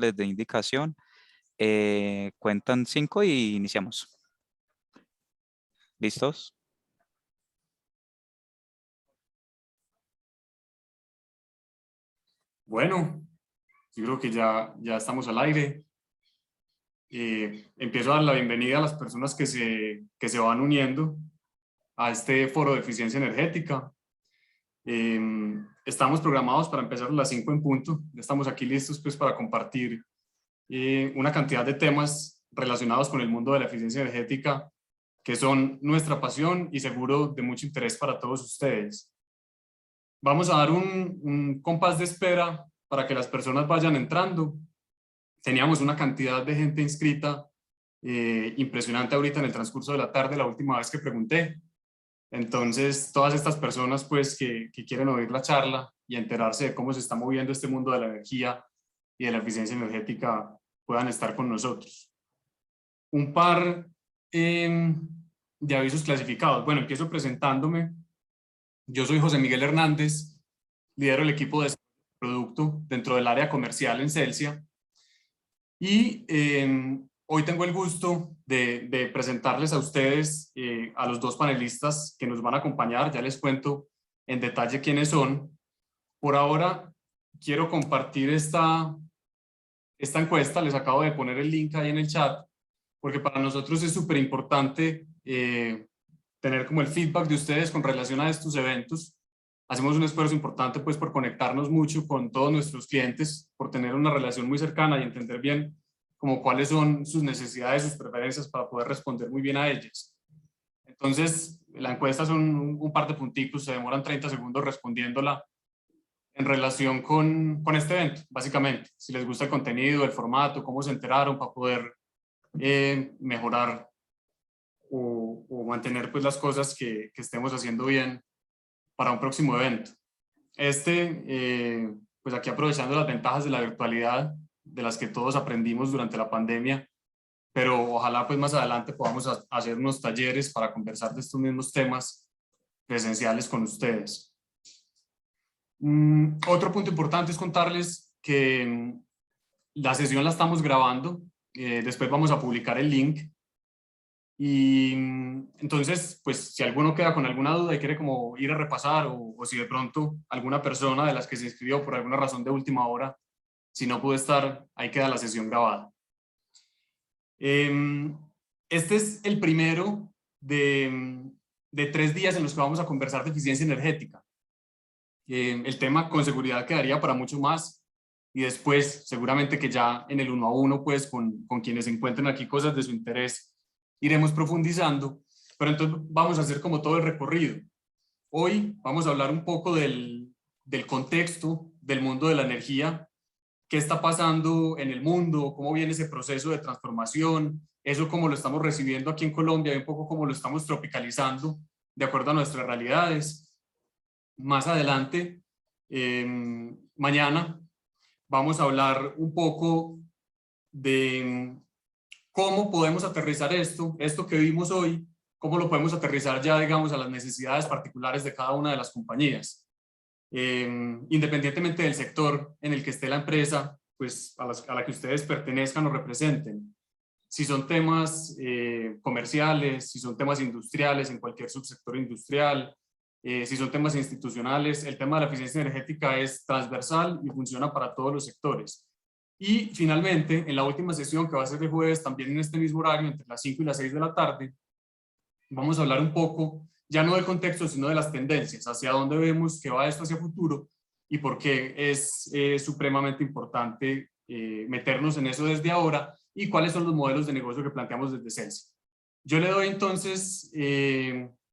les dé indicación. Cuentan 5 y iniciamos. ¿Listos? Bueno, yo creo que ya estamos al aire. Empiezo a dar la bienvenida a las personas que se van uniendo a este foro de eficiencia energética. Estamos programados para empezar a las 5 en punto. Ya estamos aquí listos pues, para compartir una cantidad de temas relacionados con el mundo de la eficiencia energética que son nuestra pasión y seguro de mucho interés para todos ustedes. Vamos a dar un compás de espera para que las personas vayan entrando. Teníamos una cantidad de gente inscrita impresionante ahorita en el transcurso de la tarde, la última vez que pregunté. Entonces, todas estas personas pues, que quieren oír la charla y enterarse de cómo se está moviendo este mundo de la energía y de la eficiencia energética puedan estar con nosotros. Un par de avisos clasificados. Bueno, empiezo presentándome. Yo soy José Miguel Hernández, lidero el equipo de producto dentro del área comercial en Celsia. Y hoy tengo el gusto de presentarles a ustedes, a los dos panelistas que nos van a acompañar. Ya les cuento en detalle quiénes son. Por ahora quiero compartir esta encuesta. Les acabo de poner el link ahí en el chat, porque para nosotros es súper importante tener como el feedback de ustedes con relación a estos eventos. Hacemos un esfuerzo importante pues por conectarnos mucho con todos nuestros clientes, por tener una relación muy cercana y entender bien como cuáles son sus necesidades, sus preferencias para poder responder muy bien a ellas. Entonces, la encuesta son un par de punticos, se demoran 30 segundos respondiéndola en relación con este evento, básicamente. Si les gusta el contenido, el formato, cómo se enteraron para poder mejorar o mantener pues las cosas que estemos haciendo bien para un próximo evento. Pues aquí aprovechando las ventajas de la virtualidad, de las que todos aprendimos durante la pandemia, pero ojalá pues más adelante podamos hacer unos talleres para conversar de estos mismos temas presenciales con ustedes. Otro punto importante es contarles que la sesión la estamos grabando, después vamos a publicar el link. Y entonces, pues si alguno queda con alguna duda y quiere como ir a repasar o si de pronto alguna persona de las que se inscribió por alguna razón de última hora, si no pudo estar, ahí queda la sesión grabada. Este es el primero de 3 días en los que vamos a conversar de eficiencia energética. El tema con seguridad quedaría para mucho más y después seguramente que ya en el 1 a 1 pues con quienes encuentren aquí cosas de su interés iremos profundizando, pero entonces vamos a hacer como todo el recorrido. Hoy vamos a hablar un poco del contexto del mundo de la energía, qué está pasando en el mundo, cómo viene ese proceso de transformación, eso cómo lo estamos recibiendo aquí en Colombia y un poco cómo lo estamos tropicalizando de acuerdo a nuestras realidades. Más adelante, mañana, vamos a hablar un poco de cómo podemos aterrizar esto que vimos hoy, cómo lo podemos aterrizar ya, digamos, a las necesidades particulares de cada una de las compañías. Independientemente del sector en el que esté la empresa, pues a la que ustedes pertenezcan o representen. Si son temas comerciales, si son temas industriales en cualquier subsector industrial, si son temas institucionales, el tema de la eficiencia energética es transversal y funciona para todos los sectores. Y finalmente, en la última sesión, que va a ser el jueves, también en este mismo horario, entre las 5 y las 6 de la tarde, vamos a hablar un poco, ya no del contexto, sino de las tendencias, hacia dónde vemos que va esto hacia futuro y por qué es supremamente importante meternos en eso desde ahora y cuáles son los modelos de negocio que planteamos desde Celsia. Yo le doy entonces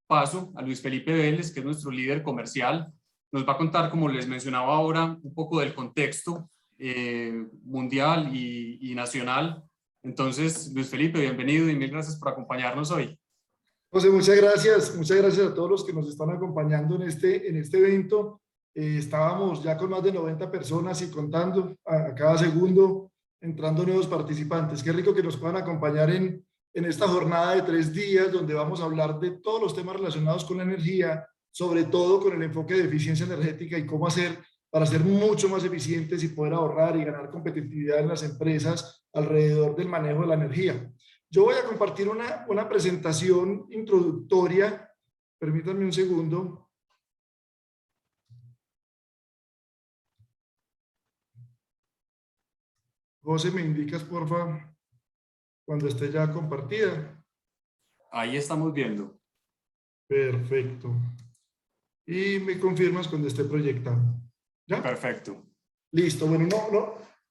paso a Luis Felipe Vélez, que es nuestro líder comercial. Nos va a contar, como les mencionaba ahora, un poco del contexto mundial y nacional. Entonces, Luis Felipe, bienvenido y mil gracias por acompañarnos hoy. José, muchas gracias a todos los que nos están acompañando en este evento. Estábamos ya con más de 90 personas y contando a cada segundo, entrando nuevos participantes. Qué rico que nos puedan acompañar en esta jornada de 3 días, donde vamos a hablar de todos los temas relacionados con la energía, sobre todo con el enfoque de eficiencia energética y cómo hacer para ser mucho más eficientes y poder ahorrar y ganar competitividad en las empresas alrededor del manejo de la energía. Yo voy a compartir una presentación introductoria. Permítanme un segundo. José, ¿me indicas, por favor, cuando esté ya compartida? Ahí estamos viendo. Perfecto. Y me confirmas cuando esté proyectado. ¿Ya? Perfecto. Listo. Bueno,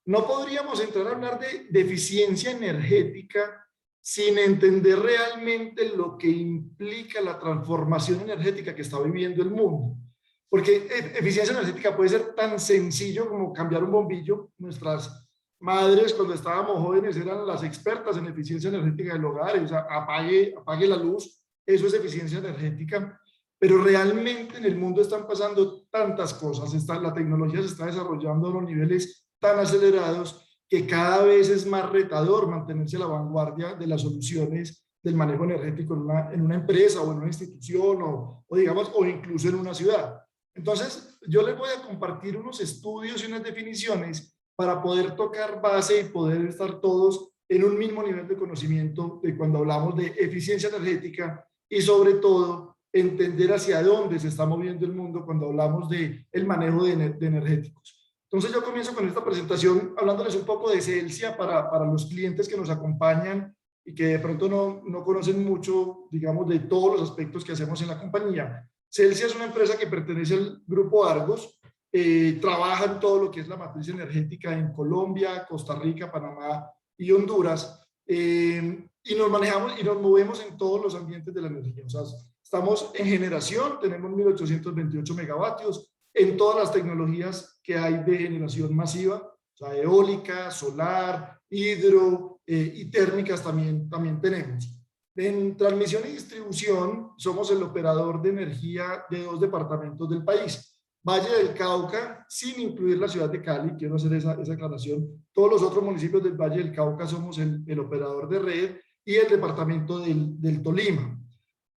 no podríamos entrar a hablar de eficiencia energética sin entender realmente lo que implica la transformación energética que está viviendo el mundo. Porque eficiencia energética puede ser tan sencillo como cambiar un bombillo. Nuestras madres, cuando estábamos jóvenes, eran las expertas en eficiencia energética del hogar. O sea, apague la luz. Eso es eficiencia energética. Pero realmente en el mundo están pasando tantas cosas. La tecnología se está desarrollando a unos niveles tan acelerados que cada vez es más retador mantenerse a la vanguardia de las soluciones del manejo energético en una empresa o en una institución o incluso en una ciudad. Entonces, yo les voy a compartir unos estudios y unas definiciones para poder tocar base y poder estar todos en un mismo nivel de conocimiento de cuando hablamos de eficiencia energética y sobre todo entender hacia dónde se está moviendo el mundo cuando hablamos del manejo de energéticos. Entonces yo comienzo con esta presentación hablándoles un poco de Celsia para los clientes que nos acompañan y que de pronto no conocen mucho, digamos, de todos los aspectos que hacemos en la compañía. Celsia es una empresa que pertenece al grupo Argos, trabaja en todo lo que es la matriz energética en Colombia, Costa Rica, Panamá y Honduras, y nos manejamos y nos movemos en todos los ambientes de la energía. O sea, estamos en generación, tenemos 1828 megavatios, en todas las tecnologías que hay de generación masiva, o sea, eólica, solar, hidro y térmicas también tenemos. En transmisión y distribución somos el operador de energía de 2 departamentos del país. Valle del Cauca, sin incluir la ciudad de Cali, quiero hacer esa aclaración. Todos los otros municipios del Valle del Cauca somos el operador de red y el departamento del Tolima.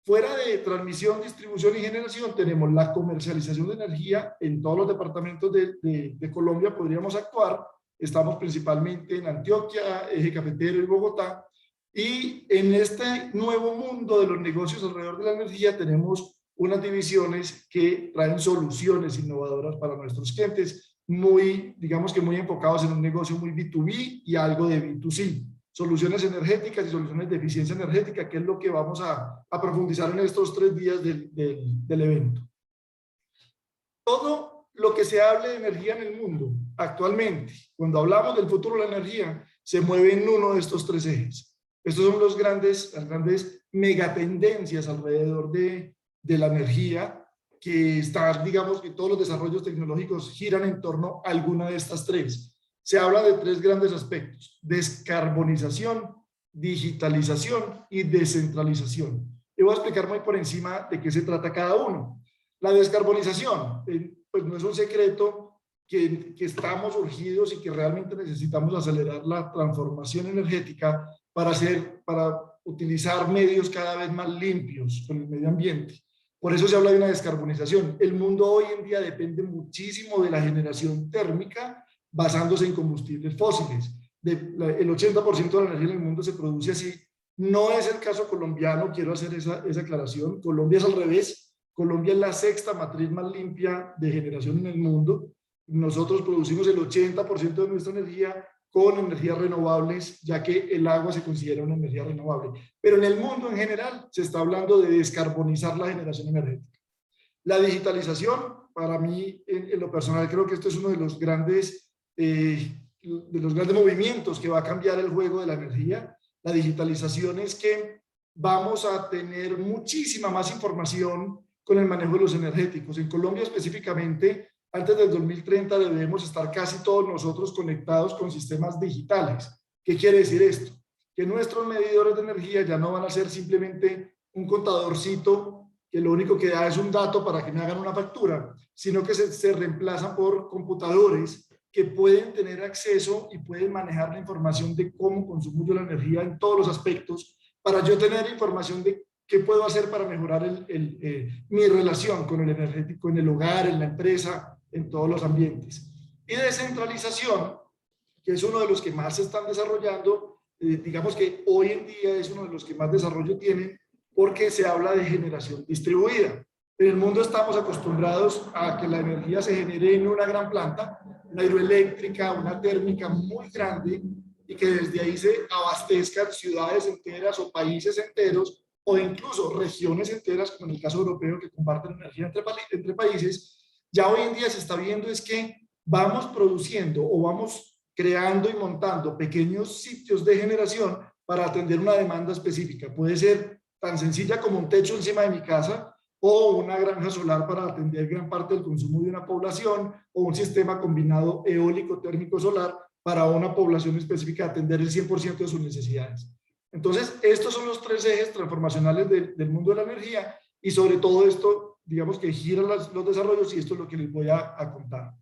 Fuera de transmisión, distribución y generación, tenemos la comercialización de energía en todos los departamentos de Colombia, podríamos actuar. Estamos principalmente en Antioquia, Eje Cafetero y Bogotá. Y en este nuevo mundo de los negocios alrededor de la energía tenemos unas divisiones que traen soluciones innovadoras para nuestros clientes, digamos que muy enfocados en un negocio muy B2B y algo de B2C. Soluciones energéticas y soluciones de eficiencia energética, que es lo que vamos a profundizar en estos 3 días del evento. Todo lo que se hable de energía en el mundo actualmente, cuando hablamos del futuro de la energía, se mueve en uno de estos 3 ejes. Estos son las grandes megatendencias alrededor de la energía, que están, digamos que todos los desarrollos tecnológicos giran en torno a alguna de estas 3. Se habla de 3 grandes aspectos: descarbonización, digitalización y descentralización. Y voy a explicar muy por encima de qué se trata cada uno. La descarbonización, pues no es un secreto que estamos urgidos y que realmente necesitamos acelerar la transformación energética para utilizar medios cada vez más limpios con el medio ambiente. Por eso se habla de una descarbonización. El mundo hoy en día depende muchísimo de la generación térmica basándose en combustibles fósiles. El 80% de la energía en el mundo se produce así. No es el caso colombiano, quiero hacer esa aclaración. Colombia es al revés. Colombia es la 6ª matriz más limpia de generación en el mundo. Nosotros producimos el 80% de nuestra energía con energías renovables, ya que el agua se considera una energía renovable. Pero en el mundo en general se está hablando de descarbonizar la generación energética. La digitalización, para mí, en lo personal, creo que esto es uno de los grandes movimientos que va a cambiar el juego de la energía. La digitalización es que vamos a tener muchísima más información con el manejo de los energéticos. En Colombia específicamente, antes del 2030 debemos estar casi todos nosotros conectados con sistemas digitales. ¿Qué quiere decir esto? Que nuestros medidores de energía ya no van a ser simplemente un contadorcito que lo único que da es un dato para que me hagan una factura, sino que se reemplazan por computadores que pueden tener acceso y pueden manejar la información de cómo consumo yo la energía en todos los aspectos, para yo tener información de qué puedo hacer para mejorar mi relación con el energético en el hogar, en la empresa en todos los ambientes. Y descentralización, que es uno de los que más se están desarrollando, digamos que hoy en día es uno de los que más desarrollo tienen, porque se habla de generación distribuida. En el mundo estamos acostumbrados a que la energía se genere en una gran planta, una hidroeléctrica, una térmica muy grande, y que desde ahí se abastezcan ciudades enteras o países enteros, o incluso regiones enteras, como en el caso europeo, que comparten energía entre países. Ya hoy en día se está viendo es que vamos produciendo o vamos creando y montando pequeños sitios de generación para atender una demanda específica. Puede ser tan sencilla como un techo encima de mi casa, o una granja solar para atender gran parte del consumo de una población, o un sistema combinado eólico térmico solar para una población específica, atender el 100% de sus necesidades. Entonces, estos son los tres ejes transformacionales del mundo de la energía, y sobre todo esto, digamos que giran los desarrollos, y esto es lo que les voy a contar.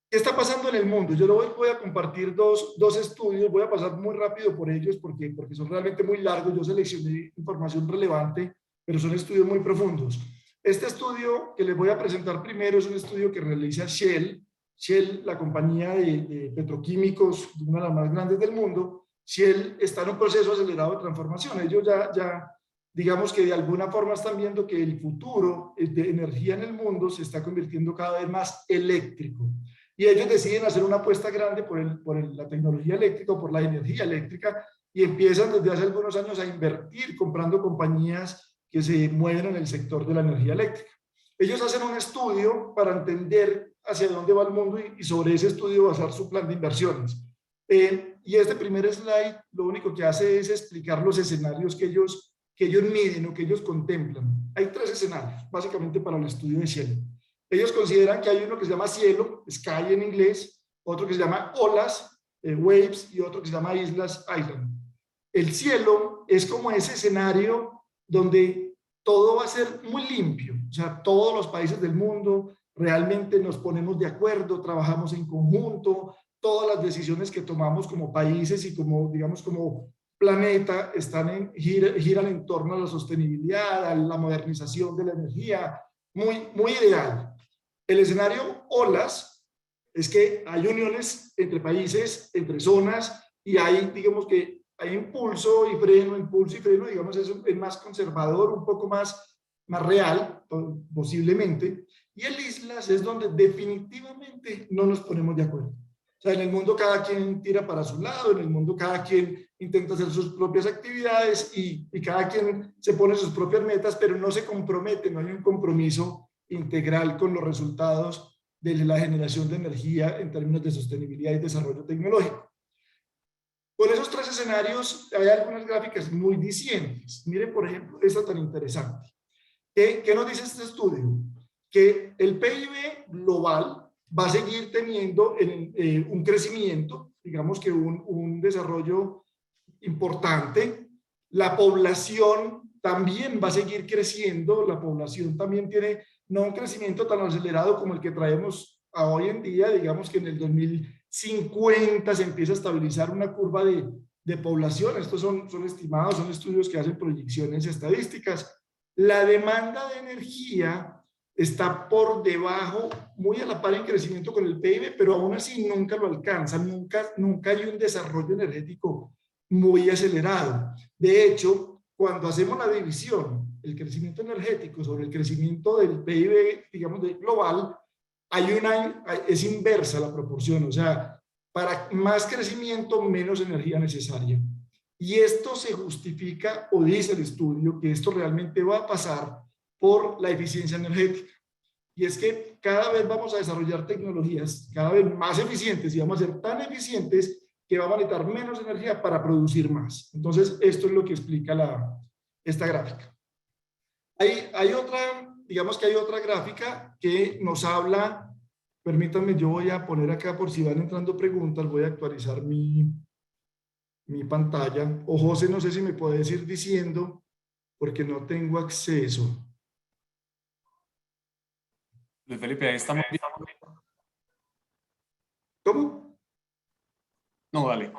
¿Qué está pasando en el mundo? Yo voy a compartir dos estudios, voy a pasar muy rápido por ellos porque son realmente muy largos. Yo seleccioné información relevante, pero son estudios muy profundos. Este estudio que les voy a presentar primero es un estudio que realiza Shell. Shell, la compañía de petroquímicos, una de las más grandes del mundo. Shell está en un proceso acelerado de transformación. Ellos ya digamos que de alguna forma están viendo que el futuro de energía en el mundo se está convirtiendo cada vez más eléctrico. Y ellos deciden hacer una apuesta grande por la tecnología eléctrica o por la energía eléctrica, y empiezan desde hace algunos años a invertir comprando compañías que se mueven en el sector de la energía eléctrica. Ellos hacen un estudio para entender hacia dónde va el mundo y sobre ese estudio basar su plan de inversiones. Y este primer slide lo único que hace es explicar los escenarios que ellos miden o que ellos contemplan. Hay tres escenarios, básicamente, para el estudio de Shell. Ellos consideran que hay uno que se llama cielo, sky en inglés, otro que se llama olas, waves, y otro que se llama islas, island. El cielo es como ese escenario donde todo va a ser muy limpio, o sea, todos los países del mundo realmente nos ponemos de acuerdo, trabajamos en conjunto, todas las decisiones que tomamos como países y como, digamos, como planeta giran en torno a la sostenibilidad, a la modernización de la energía, muy ideal. El escenario olas es que hay uniones entre países, entre zonas, y hay, digamos que hay impulso y freno, digamos, es más conservador, un poco más real, posiblemente. Y el islas es donde definitivamente no nos ponemos de acuerdo. O sea, en el mundo cada quien tira para su lado, en el mundo cada quien intenta hacer sus propias actividades y cada quien se pone sus propias metas, pero no se compromete, no hay un compromiso integral con los resultados de la generación de energía en términos de sostenibilidad y desarrollo tecnológico. Con esos tres escenarios hay algunas gráficas muy discientes. Miren, por ejemplo, esta tan interesante. ¿Qué nos dice este estudio? Que el PIB global va a seguir teniendo un crecimiento, digamos que un desarrollo importante. La población también va a seguir creciendo, la población también tiene no un crecimiento tan acelerado como el que traemos a hoy en día, digamos que en el 2050 se empieza a estabilizar una curva de población. Estos son estimados, son estudios que hacen proyecciones estadísticas. La demanda de energía está por debajo, muy a la par en crecimiento con el PIB, pero aún así nunca lo alcanza, nunca hay un desarrollo energético muy acelerado. De hecho, cuando hacemos la división, el crecimiento energético sobre el crecimiento del PIB, digamos, global, es inversa la proporción, o sea, para más crecimiento, menos energía necesaria. Y esto se justifica, o dice el estudio, que esto realmente va a pasar por la eficiencia energética. Y es que cada vez vamos a desarrollar tecnologías cada vez más eficientes, y vamos a ser tan eficientes que vamos a necesitar menos energía para producir más. Entonces, esto es lo que explica esta gráfica. Hay otra, digamos que hay otra gráfica que nos habla, permítanme, yo voy a poner acá por si van entrando preguntas, voy a actualizar mi pantalla. O José, no sé si me puedes ir diciendo, porque no tengo acceso. Luis Felipe, ahí estamos bien. ¿Cómo? No, dale.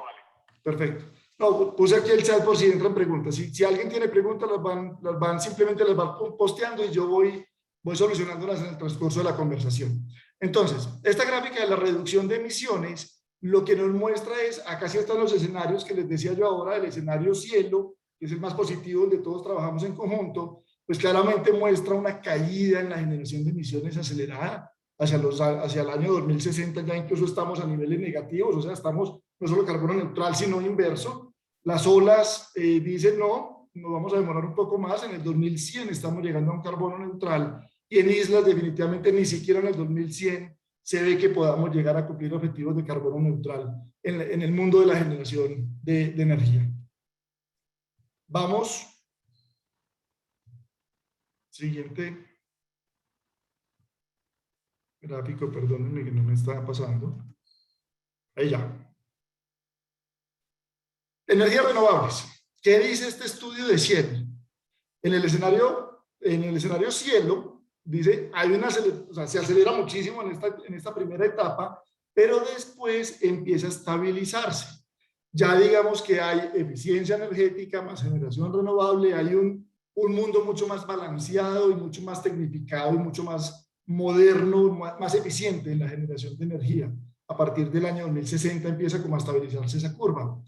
Perfecto. No, puse aquí el chat por si entran preguntas. Si alguien tiene preguntas, las van simplemente las van posteando y yo voy voy solucionándolas en el transcurso de la conversación. Entonces, esta gráfica de la reducción de emisiones, lo que nos muestra es, acá sí están los escenarios que les decía yo ahora, el escenario cielo, que es el más positivo, donde todos trabajamos en conjunto, pues claramente muestra una caída en la generación de emisiones acelerada hacia el año 2060, ya incluso estamos a niveles negativos, o sea, estamos no solo carbono neutral, sino inverso. Las olas dicen no, nos vamos a demorar un poco más, en el 2100 estamos llegando a un carbono neutral, y en islas definitivamente ni siquiera en el 2100 se ve que podamos llegar a cumplir objetivos de carbono neutral en el mundo de la generación de energía. Vamos. Siguiente gráfico, perdónenme que no me estaba pasando. Ahí ya. Energías renovables. ¿Qué dice este estudio de cielo? En el escenario cielo, dice, o sea, se acelera muchísimo en esta primera etapa, pero después empieza a estabilizarse. Ya digamos que hay eficiencia energética más generación renovable, hay un mundo mucho más balanceado y mucho más tecnificado y mucho más moderno, más eficiente en la generación de energía. A partir del año 2060 empieza como a estabilizarse esa curva.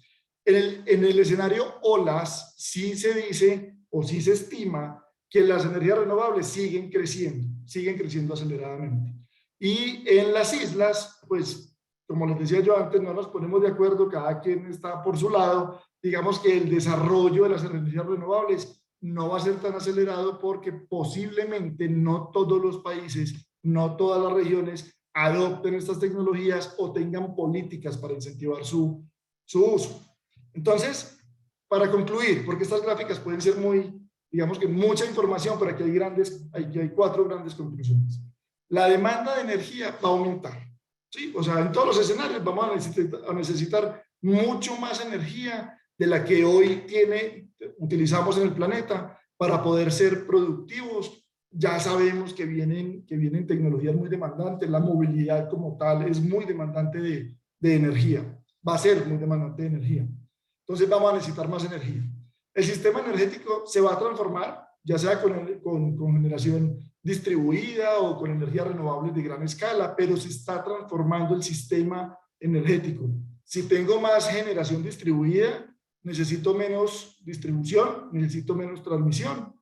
En el escenario olas sí se dice o sí se estima que las energías renovables siguen creciendo aceleradamente. Y en las islas, pues, como les decía yo antes, no nos ponemos de acuerdo, cada quien está por su lado. Digamos que el desarrollo de las energías renovables no va a ser tan acelerado porque posiblemente no todos los países, no todas las regiones adopten estas tecnologías o tengan políticas para incentivar su uso. Entonces, para concluir, porque estas gráficas pueden ser muy, digamos que mucha información, pero aquí hay 4 grandes conclusiones. La demanda de energía va a aumentar, ¿sí? O sea, en todos los escenarios vamos a necesitar mucho más energía de la que hoy utilizamos en el planeta para poder ser productivos. Ya sabemos que vienen tecnologías muy demandantes, la movilidad como tal es muy demandante de energía, va a ser muy demandante de energía. Entonces vamos a necesitar más energía. El sistema energético se va a transformar, ya sea con generación distribuida o con energías renovables de gran escala, pero se está transformando el sistema energético. Si tengo más generación distribuida, necesito menos distribución, necesito menos transmisión,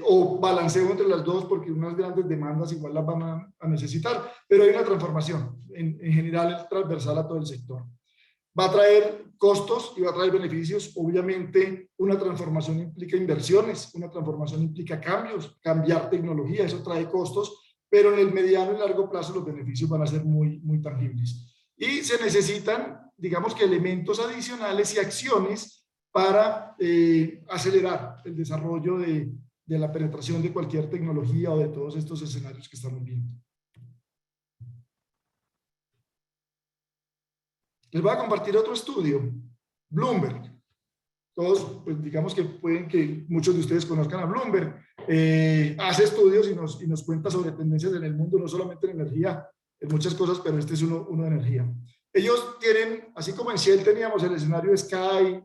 o balanceo entre las dos porque unas grandes demandas igual las van a necesitar, pero hay una transformación en general transversal a todo el sector. Va a traer costos y va a traer beneficios. Obviamente, una transformación implica inversiones, una transformación implica cambios, cambiar tecnología, eso trae costos, pero en el mediano y largo plazo los beneficios van a ser muy, muy tangibles. Y se necesitan, digamos que elementos adicionales y acciones para acelerar el desarrollo de la penetración de cualquier tecnología o de todos estos escenarios que estamos viendo. Les voy a compartir otro estudio, Bloomberg. Todos, pues digamos que pueden que muchos de ustedes conozcan a Bloomberg. Hace estudios y nos cuenta sobre tendencias en el mundo, no solamente en energía, en muchas cosas, pero este es uno de energía. Ellos tienen, así como en Shell teníamos el escenario Sky,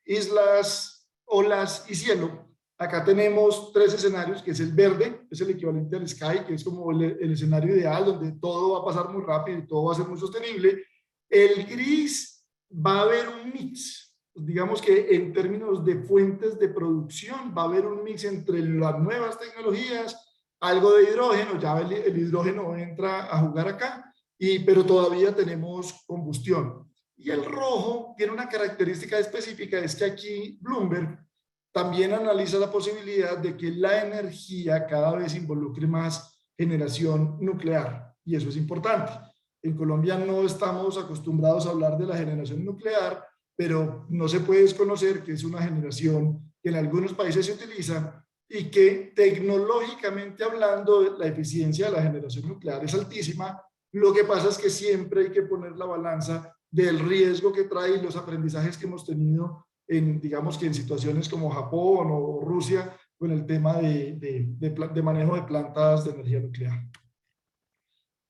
islas, olas y cielo. Acá tenemos 3 escenarios, que es el verde, es el equivalente al Sky, que es como el escenario ideal, donde todo va a pasar muy rápido y todo va a ser muy sostenible. El gris va a haber un mix, digamos que en términos de fuentes de producción, va a haber un mix entre las nuevas tecnologías, algo de hidrógeno, ya el hidrógeno entra a jugar acá, pero todavía tenemos combustión. Y el rojo tiene una característica específica, es que aquí Bloomberg también analiza la posibilidad de que la energía cada vez involucre más generación nuclear, y eso es importante. En Colombia no estamos acostumbrados a hablar de la generación nuclear, pero no se puede desconocer que es una generación que en algunos países se utiliza y que tecnológicamente hablando la eficiencia de la generación nuclear es altísima. Lo que pasa es que siempre hay que poner la balanza del riesgo que trae y los aprendizajes que hemos tenido digamos que en situaciones como Japón o Rusia, con el tema de manejo de plantas de energía nuclear.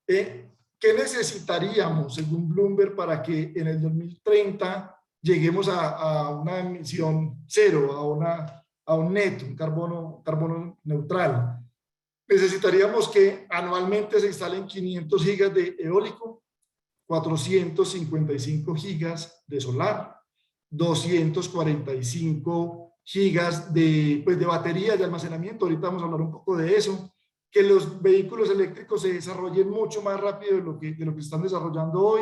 ¿Qué necesitaríamos, según Bloomberg, para que en el 2030 lleguemos a una emisión cero, a un neto, un carbono neutral. Necesitaríamos que anualmente se instalen 500 gigas de eólico, 455 gigas de solar, 245 gigas de baterías de almacenamiento. Ahorita vamos a hablar un poco de eso. Que los vehículos eléctricos se desarrollen mucho más rápido de lo que se están desarrollando hoy.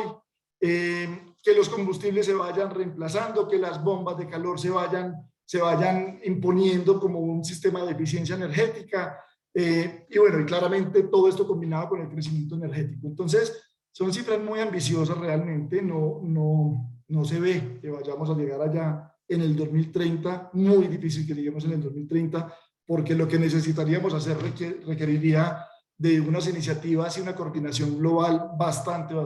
Que los combustibles se vayan reemplazando, que las bombas de calor se vayan imponiendo como un sistema de eficiencia energética. Y bueno, y claramente todo esto combinado con el crecimiento energético. Entonces, son cifras muy ambiciosas realmente. No se ve que vayamos a llegar allá en el 2030. Muy difícil que lleguemos en el 2030, porque lo que necesitaríamos hacer requeriría de unas iniciativas y una coordinación global bastante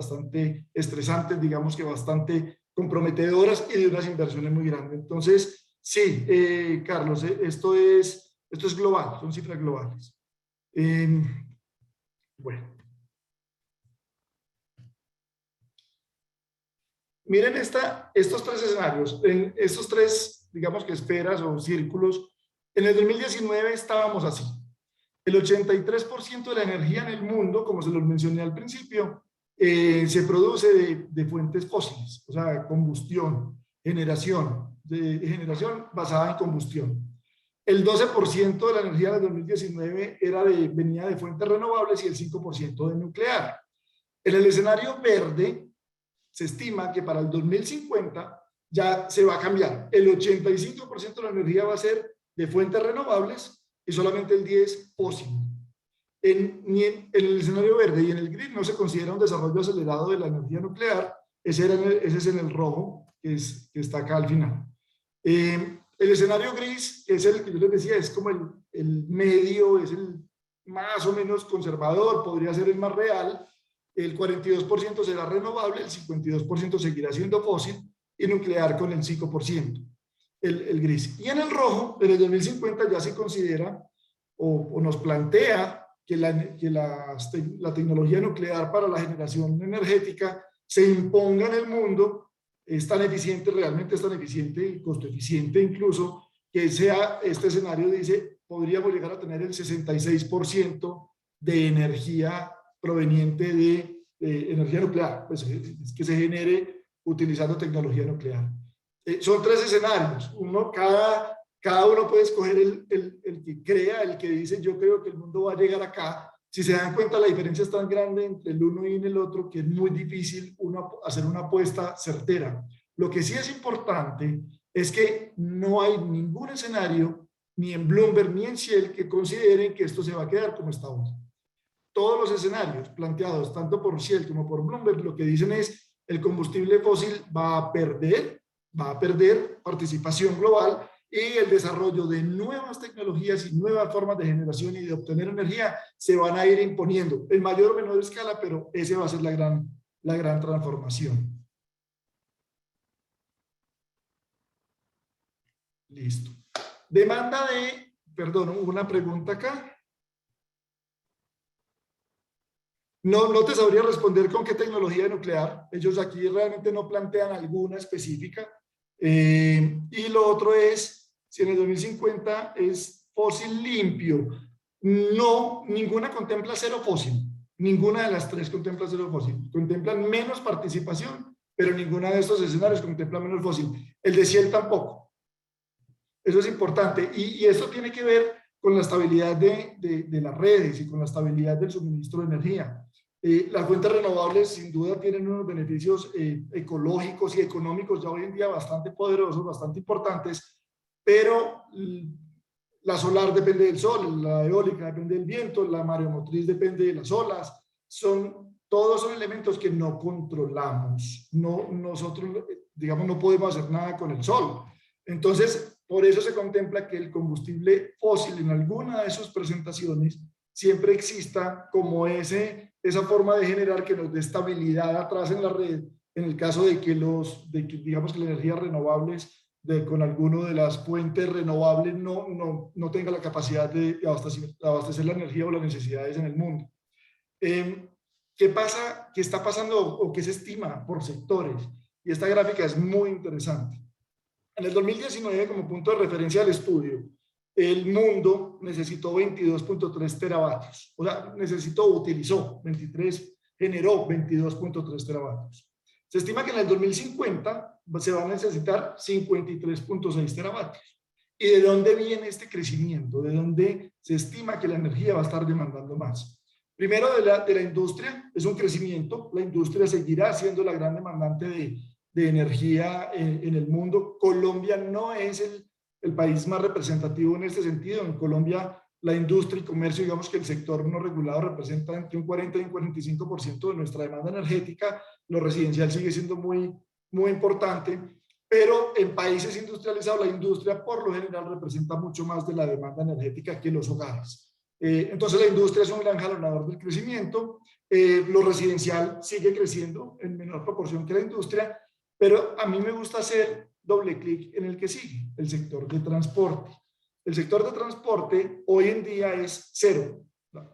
estresantes, digamos que bastante comprometedoras, y de unas inversiones muy grandes. Entonces, sí, Carlos, esto es global, son cifras globales. Bueno. Miren estos tres escenarios, en estos tres, digamos que esferas o círculos. En el 2019 estábamos así. El 83% de la energía en el mundo, como se los mencioné al principio, se produce de fuentes fósiles, o sea, combustión, generación basada en combustión. El 12% de la energía en el 2019 venía de fuentes renovables y el 5% de nuclear. En el escenario verde, se estima que para el 2050 ya se va a cambiar. El 85% de la energía va a ser de fuentes renovables y solamente el 10% fósil. En el escenario verde y en el grid no se considera un desarrollo acelerado de la energía nuclear. Ese es en el rojo, que está acá al final. El escenario gris, que es el que yo les decía, es como el medio, es el más o menos conservador, podría ser el más real. El 42% será renovable, el 52% seguirá siendo fósil y nuclear con el 5%, el gris. Y en el rojo, en el 2050 ya se considera o nos plantea que la tecnología nuclear para la generación energética se imponga en el mundo. Es tan eficiente, realmente es tan eficiente y costo eficiente incluso, que este escenario dice, podríamos llegar a tener el 66% de energía proveniente de energía nuclear, pues que se genere utilizando tecnología nuclear. Son tres escenarios. Cada uno puede escoger el que crea, el que dice yo creo que el mundo va a llegar acá. Si se dan cuenta, la diferencia es tan grande entre el uno y el otro que es muy difícil hacer una apuesta certera. Lo que sí es importante es que no hay ningún escenario, ni en Bloomberg ni en Shell, que consideren que esto se va a quedar como está hoy. Todos los escenarios planteados, tanto por Shell como por Bloomberg, lo que dicen es el combustible fósil va a perder participación global, y el desarrollo de nuevas tecnologías y nuevas formas de generación y de obtener energía se van a ir imponiendo en mayor o menor escala, pero esa va a ser la gran transformación. Listo. Hubo una pregunta acá. No te sabría responder con qué tecnología nuclear. Ellos aquí realmente no plantean alguna específica. Y lo otro es, si en el 2050 es fósil limpio, no, ninguna contempla cero fósil. Ninguna de las tres contempla cero fósil. Contemplan menos participación, pero ninguna de estos escenarios contempla menos fósil. El de Shell tampoco. Eso es importante. Y esto tiene que ver con la estabilidad de las redes y con la estabilidad del suministro de energía. Las fuentes renovables sin duda tienen unos beneficios ecológicos y económicos ya hoy en día bastante poderosos, bastante importantes, pero la solar depende del sol, la eólica depende del viento, la mareomotriz depende de las olas. Todos son elementos que no controlamos. Nosotros, digamos, no podemos hacer nada con el sol. Entonces, por eso se contempla que el combustible fósil en alguna de sus presentaciones siempre exista como esa forma de generar que nos dé estabilidad atrás en la red, en el caso de que digamos que las energías renovables con alguno de las fuentes renovables no tenga la capacidad de abastecer la energía o las necesidades en el mundo. ¿Qué pasa? ¿Qué está pasando o qué se estima por sectores? Y esta gráfica es muy interesante. En el 2019, como punto de referencia del estudio, el mundo necesitó 22.3 teravatios. O sea, utilizó 23, generó 22.3 teravatios. Se estima que en el 2050 se van a necesitar 53.6 teravatios. ¿Y de dónde viene este crecimiento? ¿De dónde se estima que la energía va a estar demandando más? Primero, de la industria, es un crecimiento. La industria seguirá siendo la gran demandante de energía en el mundo. Colombia no es el país más representativo en este sentido. En Colombia, la industria y comercio, digamos que el sector no regulado representa entre un 40 y un 45% de nuestra demanda energética. Lo residencial sigue siendo muy, muy importante, pero en países industrializados la industria por lo general representa mucho más de la demanda energética que los hogares. Entonces la industria es un gran jalonador del crecimiento. Lo residencial sigue creciendo en menor proporción que la industria, pero a mí me gusta hacer doble clic en el que sigue, el sector de transporte. El sector de transporte hoy en día es cero.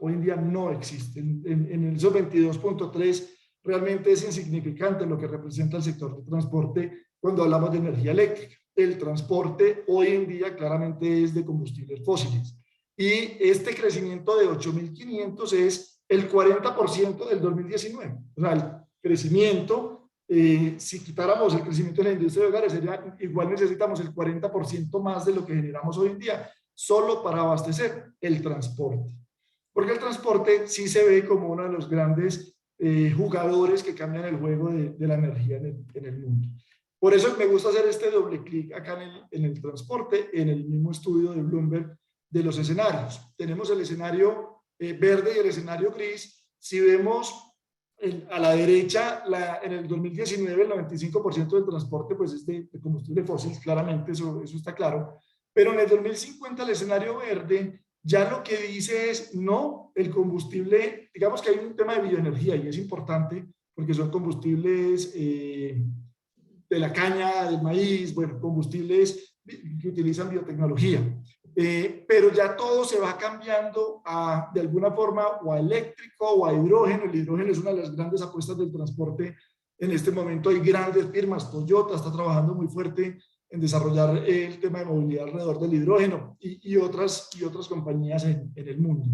Hoy en día no existe. En esos 22.3 realmente es insignificante lo que representa el sector de transporte cuando hablamos de energía eléctrica. El transporte hoy en día claramente es de combustibles fósiles. Y este crecimiento de 8.500 es el 40% del 2019. O sea, el crecimiento, si quitáramos el crecimiento de la industria de hogares, sería, igual necesitamos el 40% más de lo que generamos hoy en día, solo para abastecer el transporte. Porque el transporte sí se ve como uno de los grandes jugadores que cambian el juego de la energía en el mundo. Por eso me gusta hacer este doble clic acá en el transporte, en el mismo estudio de Bloomberg de los escenarios. Tenemos el escenario verde y el escenario gris. Si vemos a la derecha, en el 2019 el 95% del transporte pues es de combustible fósil, claramente eso está claro. Pero en el 2050 el escenario verde ya lo que dice es no, el combustible, digamos que hay un tema de bioenergía y es importante porque son combustibles de la caña, del maíz, bueno, combustibles que utilizan biotecnología. Pero ya todo se va cambiando de alguna forma o a eléctrico o a hidrógeno. El hidrógeno es una de las grandes apuestas del transporte. En este momento hay grandes firmas, Toyota está trabajando muy fuerte en desarrollar el tema de movilidad alrededor del hidrógeno y otras compañías en el mundo.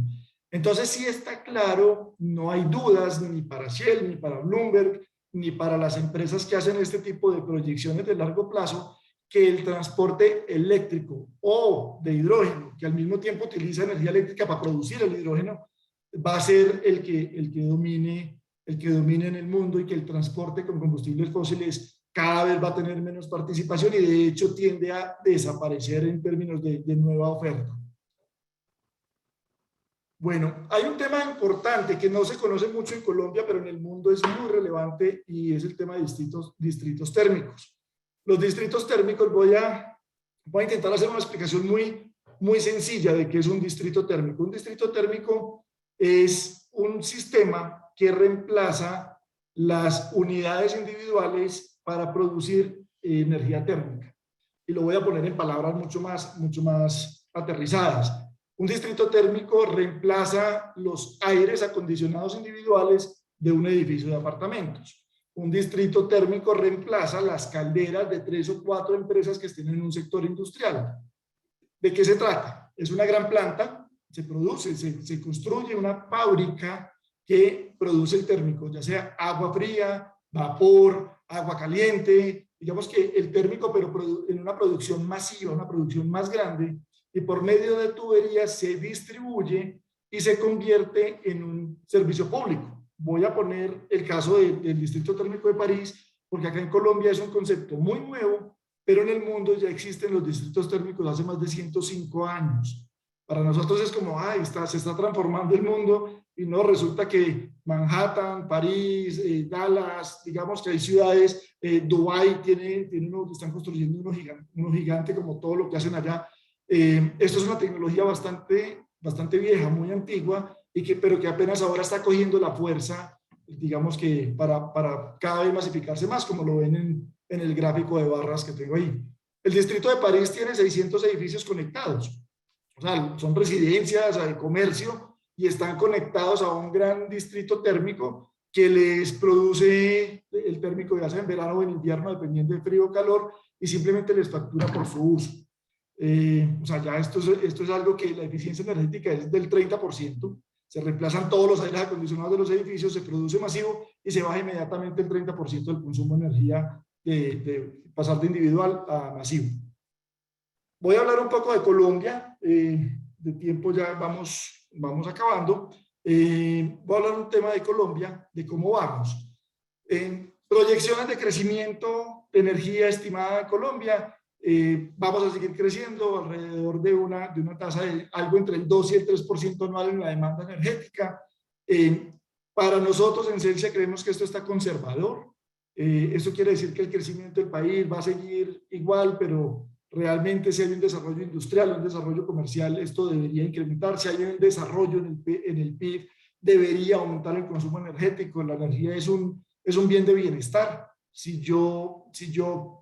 Entonces sí está claro, no hay dudas ni para Shell, ni para Bloomberg, ni para las empresas que hacen este tipo de proyecciones de largo plazo, que el transporte eléctrico o de hidrógeno, que al mismo tiempo utiliza energía eléctrica para producir el hidrógeno, va a ser el que domine en el mundo y que el transporte con combustibles fósiles cada vez va a tener menos participación y de hecho tiende a desaparecer en términos de nueva oferta. Bueno, hay un tema importante que no se conoce mucho en Colombia, pero en el mundo es muy relevante y es el tema de distritos térmicos. Los distritos térmicos, voy a intentar hacer una explicación muy sencilla de qué es un distrito térmico. Un distrito térmico es un sistema que reemplaza las unidades individuales para producir energía térmica. Y lo voy a poner en palabras mucho más aterrizadas. Un distrito térmico reemplaza los aires acondicionados individuales de un edificio de apartamentos. Un distrito térmico reemplaza las calderas de 3 o 4 empresas que estén en un sector industrial. ¿De qué se trata? Es una gran planta, se construye una fábrica que produce el térmico, ya sea agua fría, vapor, agua caliente, digamos que el térmico, pero en una producción masiva, una producción más grande, y por medio de tuberías se distribuye y se convierte en un servicio público. Voy a poner el caso del Distrito Térmico de París, porque acá en Colombia es un concepto muy nuevo, pero en el mundo ya existen los distritos térmicos hace más de 105 años. Para nosotros es como, se está transformando el mundo, y no, resulta que Manhattan, París, Dallas, digamos que hay ciudades, Dubái están construyendo uno gigante como todo lo que hacen allá. Esto es una tecnología bastante vieja, muy antigua, pero que apenas ahora está cogiendo la fuerza, digamos que para cada vez masificarse más, como lo ven en el gráfico de barras que tengo ahí. El distrito de París tiene 600 edificios conectados, o sea, son residencias, hay comercio, y están conectados a un gran distrito térmico que les produce el térmico, ya sea en verano o en invierno, dependiendo de frío o calor, y simplemente les factura por su uso. O sea, ya esto es algo que la eficiencia energética es del 30%. Se reemplazan todos los aires acondicionados de los edificios, se produce masivo y se baja inmediatamente el 30% del consumo de energía de pasar de individual a masivo. Voy a hablar un poco de Colombia. De tiempo ya vamos acabando. Voy a hablar un tema de Colombia, de cómo vamos. Proyecciones de crecimiento de energía estimada en Colombia. Vamos a seguir creciendo alrededor de una tasa de algo entre el 2 y el 3% anual en la demanda energética. Para nosotros en Celsia creemos que esto está conservador. Eso quiere decir que el crecimiento del país va a seguir igual, pero realmente si hay un desarrollo industrial, un desarrollo comercial, esto debería incrementar. Si hay un desarrollo en el PIB, debería aumentar el consumo energético. La energía es un bien de bienestar. Si yo,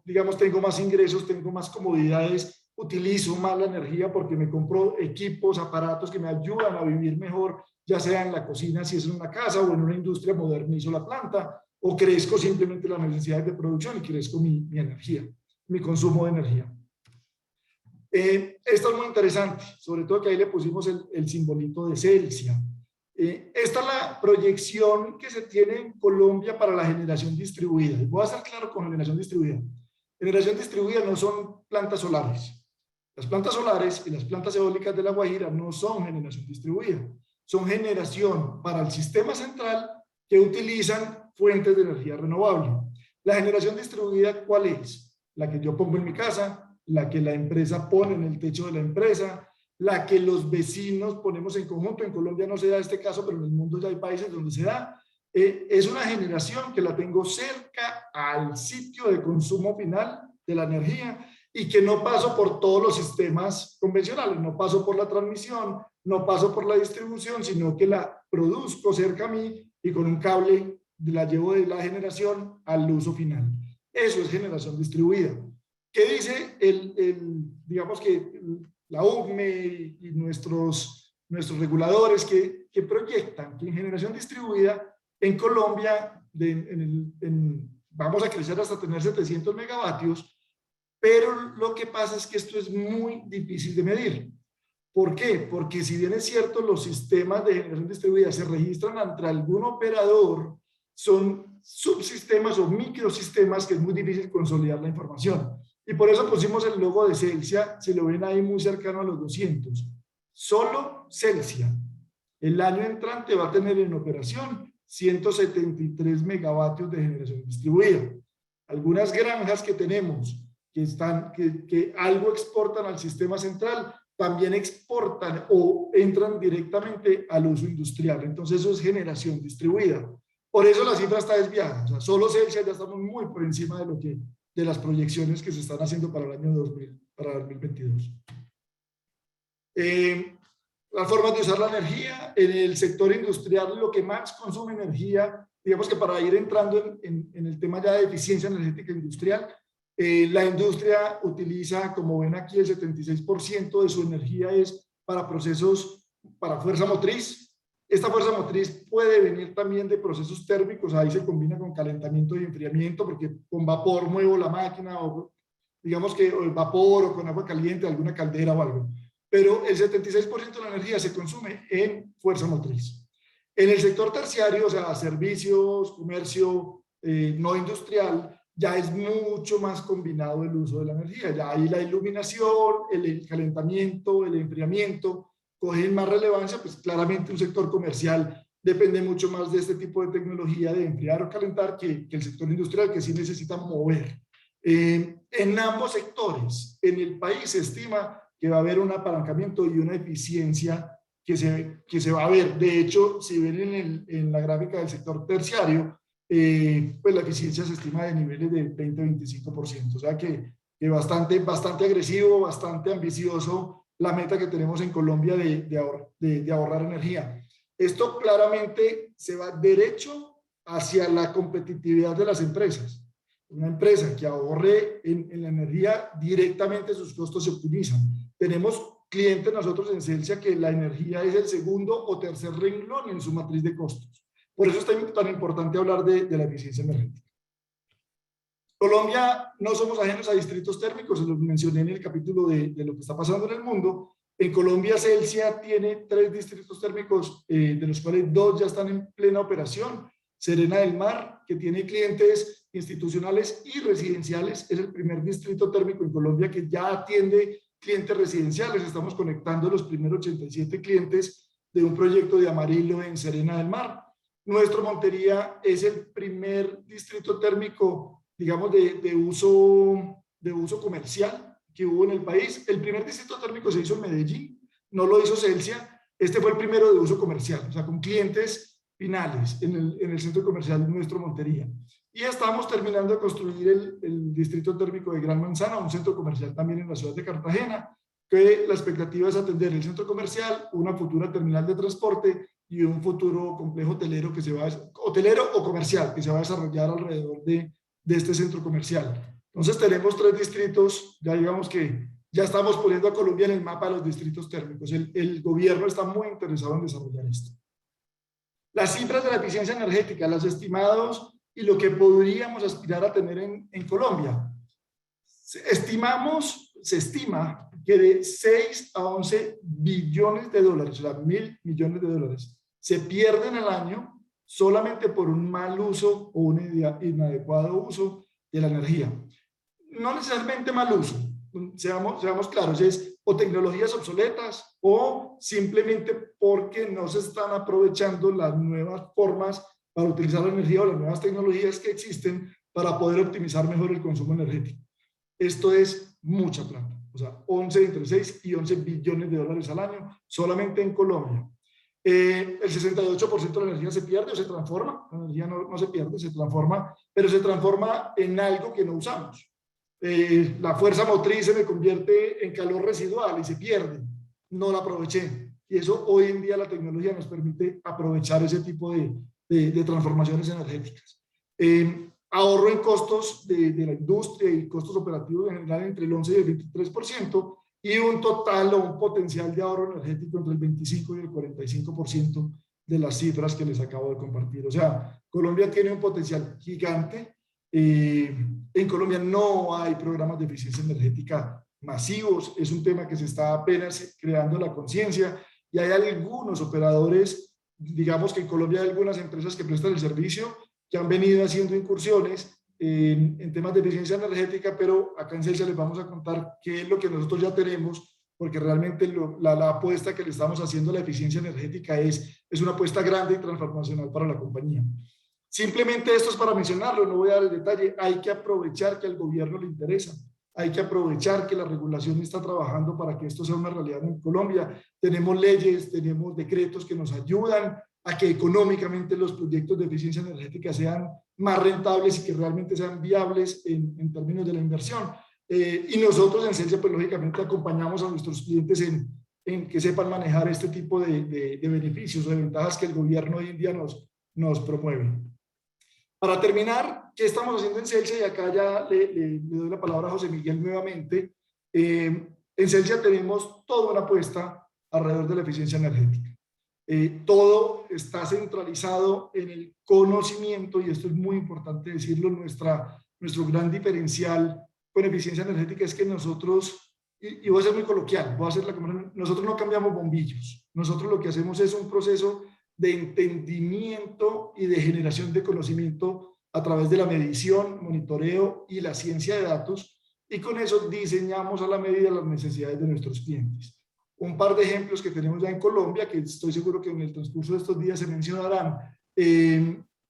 digamos, tengo más ingresos, tengo más comodidades, utilizo más la energía porque me compro equipos, aparatos que me ayudan a vivir mejor, ya sea en la cocina, si es en una casa o en una industria, modernizo la planta, o crezco simplemente las necesidades de producción y crezco mi energía, mi consumo de energía. Esto es muy interesante, sobre todo que ahí le pusimos el simbolito de Celsia. Esta es la proyección que se tiene en Colombia para la generación distribuida. Voy a ser claro con generación distribuida. Generación distribuida no son plantas solares. Las plantas solares y las plantas eólicas de La Guajira no son generación distribuida. Son generación para el sistema central que utilizan fuentes de energía renovable. La generación distribuida, ¿cuál es? La que yo pongo en mi casa, la que la empresa pone en el techo de la empresa, la que los vecinos ponemos en conjunto. En Colombia no se da este caso, pero en el mundo ya hay países donde se da. Es una generación que la tengo cerca al sitio de consumo final de la energía y que no paso por todos los sistemas convencionales, no paso por la transmisión, no paso por la distribución, sino que la produzco cerca a mí y con un cable la llevo de la generación al uso final. Eso es generación distribuida. ¿Qué dice digamos que la UCME y nuestros reguladores que proyectan que en generación distribuida en Colombia vamos a crecer hasta tener 700 megavatios, pero lo que pasa es que esto es muy difícil de medir. ¿Por qué? Porque si bien es cierto, los sistemas de generación distribuida se registran ante algún operador, son subsistemas o microsistemas que es muy difícil consolidar la información. Y por eso pusimos el logo de Celsia, si lo ven ahí muy cercano a los 200. Solo Celsia, el año entrante va a tener en operación 173 megavatios de generación distribuida. Algunas granjas que tenemos, que algo exportan al sistema central, también exportan o entran directamente al uso industrial. Entonces eso es generación distribuida. Por eso la cifra está desviada. O sea, solo Celsia ya estamos muy por encima de las proyecciones que se están haciendo para el año 2022. Las formas de usar la energía. En el sector industrial, lo que más consume energía, digamos que para ir entrando en el tema ya de eficiencia energética industrial, la industria utiliza, como ven aquí, el 76% de su energía es para procesos, para fuerza motriz. Esta fuerza motriz puede venir también de procesos térmicos, ahí se combina con calentamiento y enfriamiento, porque con vapor muevo la máquina, o digamos que o el vapor o con agua caliente, alguna caldera o algo. Pero el 76% de la energía se consume en fuerza motriz. En el sector terciario, o sea, servicios, comercio no industrial, ya es mucho más combinado el uso de la energía. Ya ahí la iluminación, el calentamiento, el enfriamiento cogen más relevancia. Pues claramente un sector comercial depende mucho más de este tipo de tecnología de enfriar o calentar que el sector industrial, que sí necesita mover. En ambos sectores, en el país se estima que va a haber un apalancamiento y una eficiencia que se va a ver. De hecho, si ven en la gráfica del sector terciario, pues la eficiencia se estima de niveles de 20-25%. O sea que bastante agresivo, bastante ambicioso la meta que tenemos en Colombia de ahorrar energía. Esto claramente se va derecho hacia la competitividad de las empresas. Una empresa que ahorre en la energía, directamente sus costos se optimizan. Tenemos clientes nosotros en Celsia que la energía es el segundo o tercer renglón en su matriz de costos. Por eso es tan importante hablar de la eficiencia energética. Colombia no somos ajenos a distritos térmicos, se los mencioné en el capítulo de lo que está pasando en el mundo. En Colombia, Celsia tiene 3 distritos térmicos, de los cuales 2 ya están en plena operación. Serena del Mar, que tiene clientes institucionales y residenciales, es el primer distrito térmico en Colombia que ya atiende clientes residenciales. Estamos conectando los primeros 87 clientes de un proyecto de Amarillo en Serena del Mar. Nuestro Montería es el primer distrito térmico, digamos, de uso comercial que hubo en el país. El primer distrito térmico se hizo en Medellín, no lo hizo Celsia. Este fue el primero de uso comercial, o sea, con clientes finales en el centro comercial Nuestro Montería. Y estamos terminando de construir el distrito térmico de Gran Manzana, un centro comercial también en la ciudad de Cartagena, que la expectativa es atender el centro comercial, una futura terminal de transporte y un futuro complejo hotelero hotelero o comercial que se va a desarrollar alrededor de este centro comercial. Entonces tenemos 3 distritos, ya digamos que ya estamos poniendo a Colombia en el mapa de los distritos térmicos. El gobierno está muy interesado en desarrollar esto. Las cifras de la eficiencia energética, los estimados y lo que podríamos aspirar a tener en Colombia. Se estima que de 6 a 11 billones de dólares, o sea, 1.000 millones de dólares, se pierden al año solamente por un mal uso o un inadecuado uso de la energía. No necesariamente mal uso, seamos claros, es o tecnologías obsoletas o simplemente porque no se están aprovechando las nuevas formas para utilizar la energía o las nuevas tecnologías que existen para poder optimizar mejor el consumo energético. Esto es mucha plata, o sea, entre 6 y 11 billones de dólares al año solamente en Colombia. El 68% de la energía se pierde o se transforma, la energía no se pierde, se transforma, pero se transforma en algo que no usamos. La fuerza motriz se me convierte en calor residual y se pierde, no la aproveché. Y eso hoy en día la tecnología nos permite aprovechar ese tipo de transformaciones energéticas. Ahorro en costos de la industria y costos operativos en general entre el 11 y el 23%, y un total o un potencial de ahorro energético entre el 25 y el 45% de las cifras que les acabo de compartir. O sea, Colombia tiene un potencial gigante. En Colombia no hay programas de eficiencia energética masivos, es un tema que se está apenas creando la conciencia, y hay algunos operadores, digamos que en Colombia hay algunas empresas que prestan el servicio que han venido haciendo incursiones en temas de eficiencia energética, pero acá en Celsia les vamos a contar qué es lo que nosotros ya tenemos, porque realmente la apuesta que le estamos haciendo a la eficiencia energética es una apuesta grande y transformacional para la compañía. Simplemente esto es para mencionarlo, no voy a dar el detalle. Hay que aprovechar que al gobierno le interesa, hay que aprovechar que la regulación está trabajando para que esto sea una realidad en Colombia. Tenemos leyes, tenemos decretos que nos ayudan a que económicamente los proyectos de eficiencia energética sean más rentables y que realmente sean viables en términos de la inversión. Y nosotros en Celsia, pues lógicamente acompañamos a nuestros clientes en que sepan manejar este tipo de beneficios o de ventajas que el gobierno hoy en día nos promueve. Para terminar, ¿qué estamos haciendo en Celsia? Y acá ya le doy la palabra a José Miguel nuevamente. En Celsia tenemos toda una apuesta alrededor de la eficiencia energética. Todo está centralizado en el conocimiento, y esto es muy importante decirlo. Nuestro gran diferencial con eficiencia energética es que nosotros, y voy a ser muy coloquial, nosotros no cambiamos bombillos, nosotros lo que hacemos es un proceso de entendimiento y de generación de conocimiento a través de la medición, monitoreo y la ciencia de datos, y con eso diseñamos a la medida las necesidades de nuestros clientes. Un par de ejemplos que tenemos ya en Colombia, que estoy seguro que en el transcurso de estos días se mencionarán.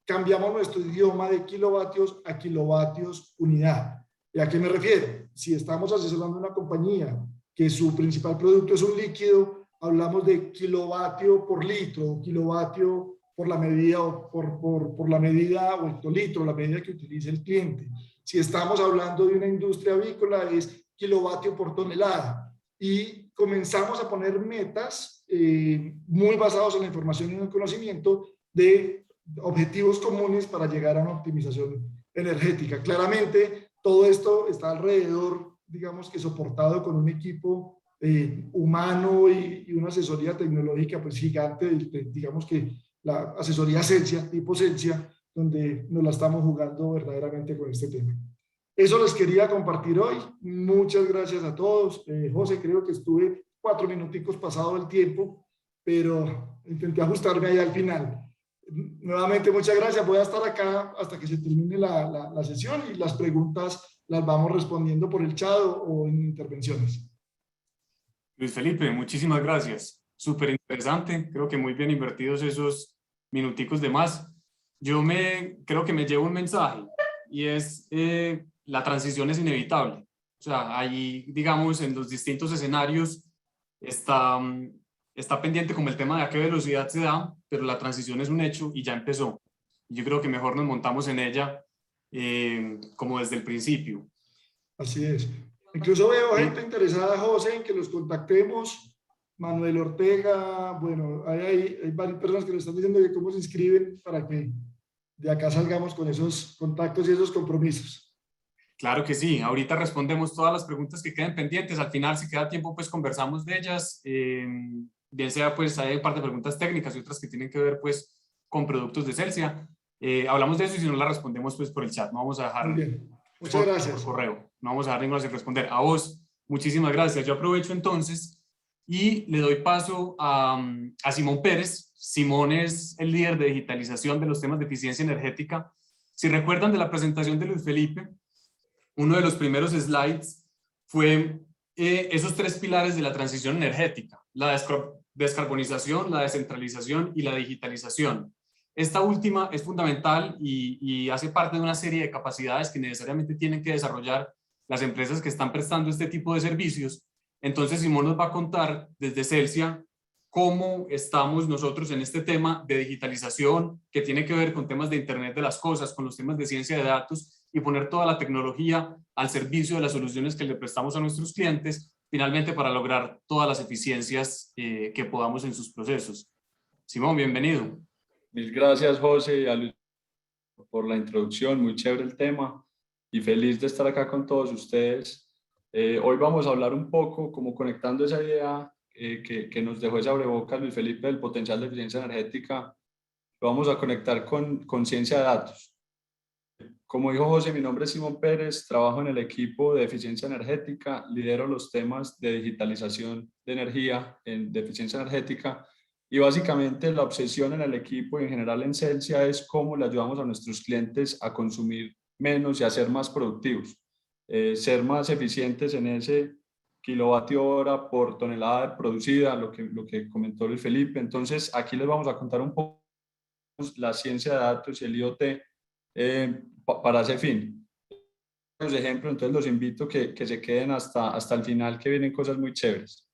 Cambiamos nuestro idioma de kilovatios a kilovatios unidad. ¿Y a qué me refiero? Si estamos asesorando a una compañía que su principal producto es un líquido, hablamos de kilovatio por litro, kilovatio por la medida o por la medida, o hectolitro, la medida que utilice el cliente. Si estamos hablando de una industria avícola, es kilovatio por tonelada. Y comenzamos a poner metas muy basados en la información y en el conocimiento de objetivos comunes para llegar a una optimización energética. Claramente, todo esto está alrededor, digamos que soportado con un equipo humano y una asesoría tecnológica pues gigante, digamos que la asesoría Celsia, tipo Celsia, donde nos la estamos jugando verdaderamente con este tema. Eso les quería compartir hoy. Muchas gracias a todos. José, creo que estuve 4 minuticos pasado el tiempo, pero intenté ajustarme ahí al final. Nuevamente, muchas gracias. Voy a estar acá hasta que se termine la sesión y las preguntas las vamos respondiendo por el chat o en intervenciones. Luis Felipe, muchísimas gracias. Súper interesante. Creo que muy bien invertidos esos minuticos de más. Creo que me llevo un mensaje y es la transición es inevitable. O sea, ahí, digamos, en los distintos escenarios está pendiente como el tema de a qué velocidad se da, pero la transición es un hecho y ya empezó. Yo creo que mejor nos montamos en ella como desde el principio. Así es. Incluso veo Sí. gente interesada, José, en que los contactemos. Manuel Ortega, bueno, hay varias personas que nos están diciendo que cómo se inscriben para que de acá salgamos con esos contactos y esos compromisos. Claro que sí, ahorita respondemos todas las preguntas que queden pendientes, al final si queda tiempo pues conversamos de ellas, bien sea pues hay un par de preguntas técnicas y otras que tienen que ver pues con productos de Celsia, hablamos de eso y si no la respondemos pues por el chat, no vamos a dejar Muy bien, muchas por gracias. correo, no vamos a dejar ninguna sin responder. A vos, muchísimas gracias, yo aprovecho entonces y le doy paso a Simón Pérez. Simón es el líder de digitalización de los temas de eficiencia energética. Si recuerdan de la presentación de Luis Felipe, uno de los primeros slides fue esos 3 pilares de la transición energética: la descarbonización, la descentralización y la digitalización. Esta última es fundamental y hace parte de una serie de capacidades que necesariamente tienen que desarrollar las empresas que están prestando este tipo de servicios. Entonces Simón nos va a contar desde Celsia cómo estamos nosotros en este tema de digitalización que tiene que ver con temas de Internet de las cosas, con los temas de ciencia de datos y poner toda la tecnología al servicio de las soluciones que le prestamos a nuestros clientes, finalmente para lograr todas las eficiencias que podamos en sus procesos. Simón, bienvenido. Mil gracias, José, y a Luis por la introducción, muy chévere el tema y feliz de estar acá con todos ustedes. Hoy vamos a hablar un poco, como conectando esa idea que nos dejó esa abrebocas Luis Felipe del potencial de eficiencia energética, lo vamos a conectar con ciencia de datos. Como dijo José, mi nombre es Simón Pérez, trabajo en el equipo de eficiencia energética, lidero los temas de digitalización de energía, de eficiencia energética, y básicamente la obsesión en el equipo y en general en Celsia es cómo le ayudamos a nuestros clientes a consumir menos y a ser más productivos, ser más eficientes en ese kilovatio hora por tonelada producida, lo que comentó Luis Felipe. Entonces aquí les vamos a contar un poco la ciencia de datos y el IoT para ese fin. Los ejemplos, entonces los invito que se queden hasta el final, que vienen cosas muy chéveres.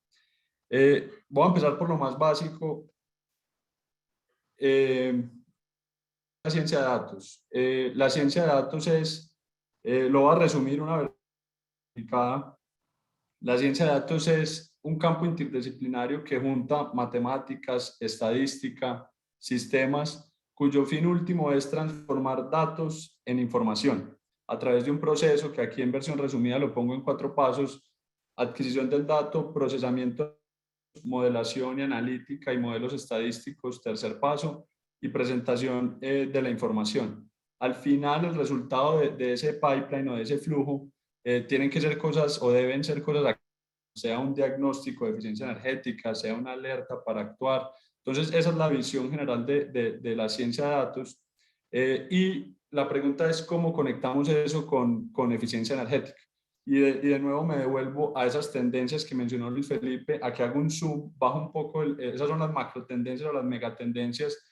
Voy a empezar por lo más básico. La ciencia de datos. La ciencia de datos lo voy a resumir una vez. La ciencia de datos es un campo interdisciplinario que junta matemáticas, estadística, sistemas, cuyo fin último es transformar datos en información a través de un proceso que aquí en versión resumida lo pongo en 4 pasos: adquisición del dato, procesamiento, modelación y analítica y modelos estadísticos, tercer paso, y presentación de la información. Al final, el resultado de ese pipeline o de ese flujo tienen que ser cosas o deben ser cosas, sea un diagnóstico de eficiencia energética, sea una alerta para actuar. Entonces, esa es la visión general de la ciencia de datos. Y la pregunta es cómo conectamos eso con eficiencia energética. Y de nuevo me devuelvo a esas tendencias que mencionó Luis Felipe, a que hago un zoom, bajo un poco, esas son las macro tendencias o las megatendencias,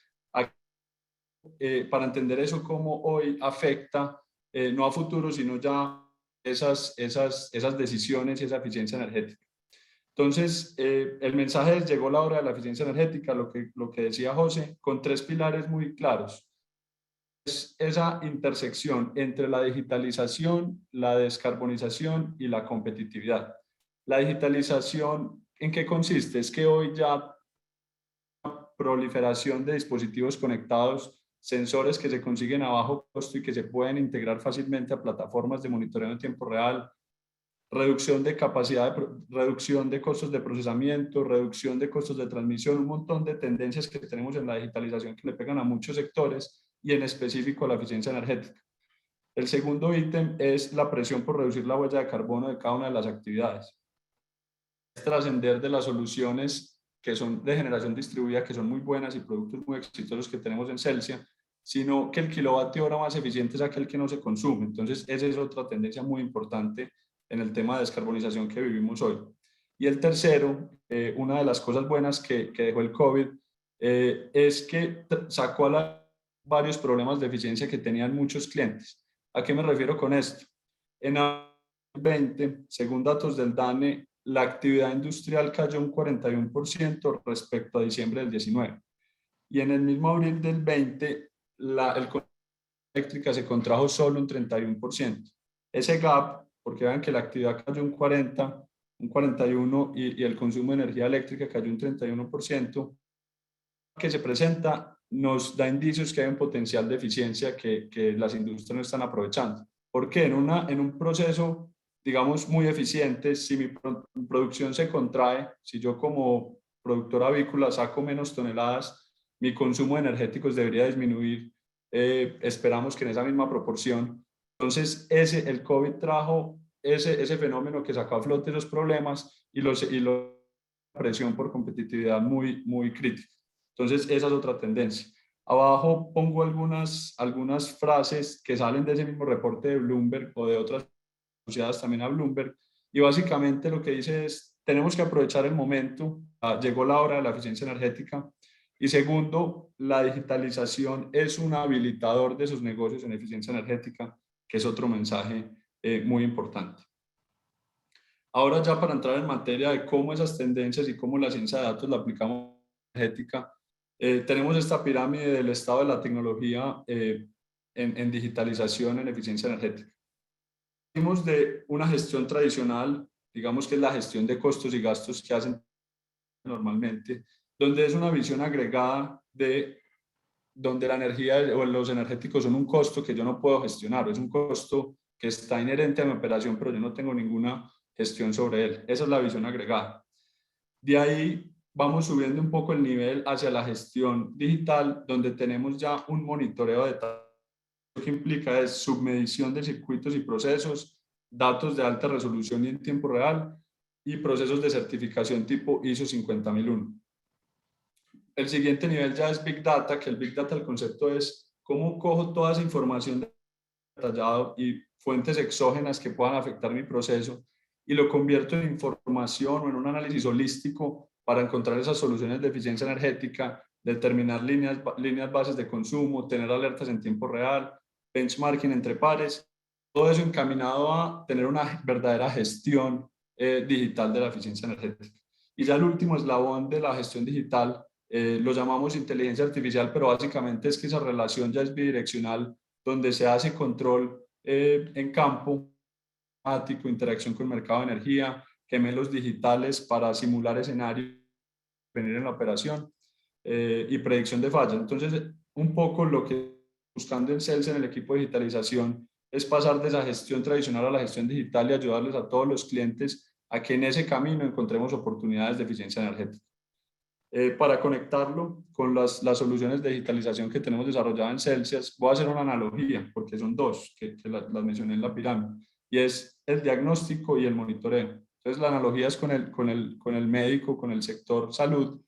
para entender eso cómo hoy afecta, no a futuro, sino ya esas decisiones y esa eficiencia energética. Entonces, el mensaje es: llegó la hora de la eficiencia energética, lo que decía José, con 3 pilares muy claros. Es esa intersección entre la digitalización, la descarbonización y la competitividad. La digitalización, ¿en qué consiste? Es que hoy ya proliferación de dispositivos conectados, sensores que se consiguen a bajo costo y que se pueden integrar fácilmente a plataformas de monitoreo en tiempo real, reducción de capacidad, reducción de costos de procesamiento, reducción de costos de transmisión, un montón de tendencias que tenemos en la digitalización que le pegan a muchos sectores y en específico a la eficiencia energética. El segundo ítem es la presión por reducir la huella de carbono de cada una de las actividades. Es trascender de las soluciones que son de generación distribuida, que son muy buenas y productos muy exitosos que tenemos en Celsia, sino que el kilovatio hora más eficiente es aquel que no se consume. Entonces, esa es otra tendencia muy importante en el tema de descarbonización que vivimos hoy. Y el tercero, una de las cosas buenas que dejó el COVID, es que sacó a varios problemas de eficiencia que tenían muchos clientes. ¿A qué me refiero con esto? En 2020, según datos del DANE, la actividad industrial cayó un 41% respecto a diciembre del 19. Y en el mismo abril del 20, el consumo de eléctrica se contrajo solo un 31%. Ese gap, porque vean que la actividad cayó un 40, un 41 y el consumo de energía eléctrica cayó un 31%, que se presenta nos da indicios que hay un potencial de eficiencia que las industrias no están aprovechando. Porque en un proceso, digamos, muy eficiente, si mi producción se contrae, si yo como productor avícola saco menos toneladas, mi consumo de energéticos debería disminuir, esperamos que en esa misma proporción. Entonces, el COVID trajo ese fenómeno que sacó a flote los problemas y la presión por competitividad muy, muy crítica. Entonces, esa es otra tendencia. Abajo pongo algunas frases que salen de ese mismo reporte de Bloomberg o de otras asociadas también a Bloomberg, y básicamente lo que dice es, tenemos que aprovechar el momento, llegó la hora de la eficiencia energética, y segundo, la digitalización es un habilitador de esos negocios en eficiencia energética, que es otro mensaje muy importante. Ahora ya para entrar en materia de cómo esas tendencias y cómo la ciencia de datos la aplicamos en energética, tenemos esta pirámide del estado de la tecnología en digitalización, en eficiencia energética. Venimos de una gestión tradicional, digamos que es la gestión de costos y gastos que hacen normalmente, donde es una visión agregada de donde la energía o los energéticos son un costo que yo no puedo gestionar, es un costo que está inherente a mi operación, pero yo no tengo ninguna gestión sobre él. Esa es la visión agregada. De ahí vamos subiendo un poco el nivel hacia la gestión digital, donde tenemos ya un monitoreo de datos. Lo que implica es submedición de circuitos y procesos, datos de alta resolución y en tiempo real, y procesos de certificación tipo ISO 50001. El siguiente nivel ya es Big Data, que el Big Data, el concepto es cómo cojo toda esa información detallada y fuentes exógenas que puedan afectar mi proceso y lo convierto en información o en un análisis holístico para encontrar esas soluciones de eficiencia energética, determinar líneas bases de consumo, tener alertas en tiempo real, benchmarking entre pares, todo eso encaminado a tener una verdadera gestión digital de la eficiencia energética. Y ya el último eslabón de la gestión digital lo llamamos inteligencia artificial, pero básicamente es que esa relación ya es bidireccional, donde se hace control en campo, interacción con el mercado de energía, gemelos digitales para simular escenarios, venir en la operación y predicción de fallas. Entonces, un poco lo que buscando en Celsia, en el equipo de digitalización, es pasar de esa gestión tradicional a la gestión digital y ayudarles a todos los clientes a que en ese camino encontremos oportunidades de eficiencia energética. Para conectarlo con las soluciones de digitalización que tenemos desarrolladas en Celsius, voy a hacer una analogía, porque son dos que las mencioné en la pirámide, y es el diagnóstico y el monitoreo. Entonces, la analogía es con el médico, con el sector salud,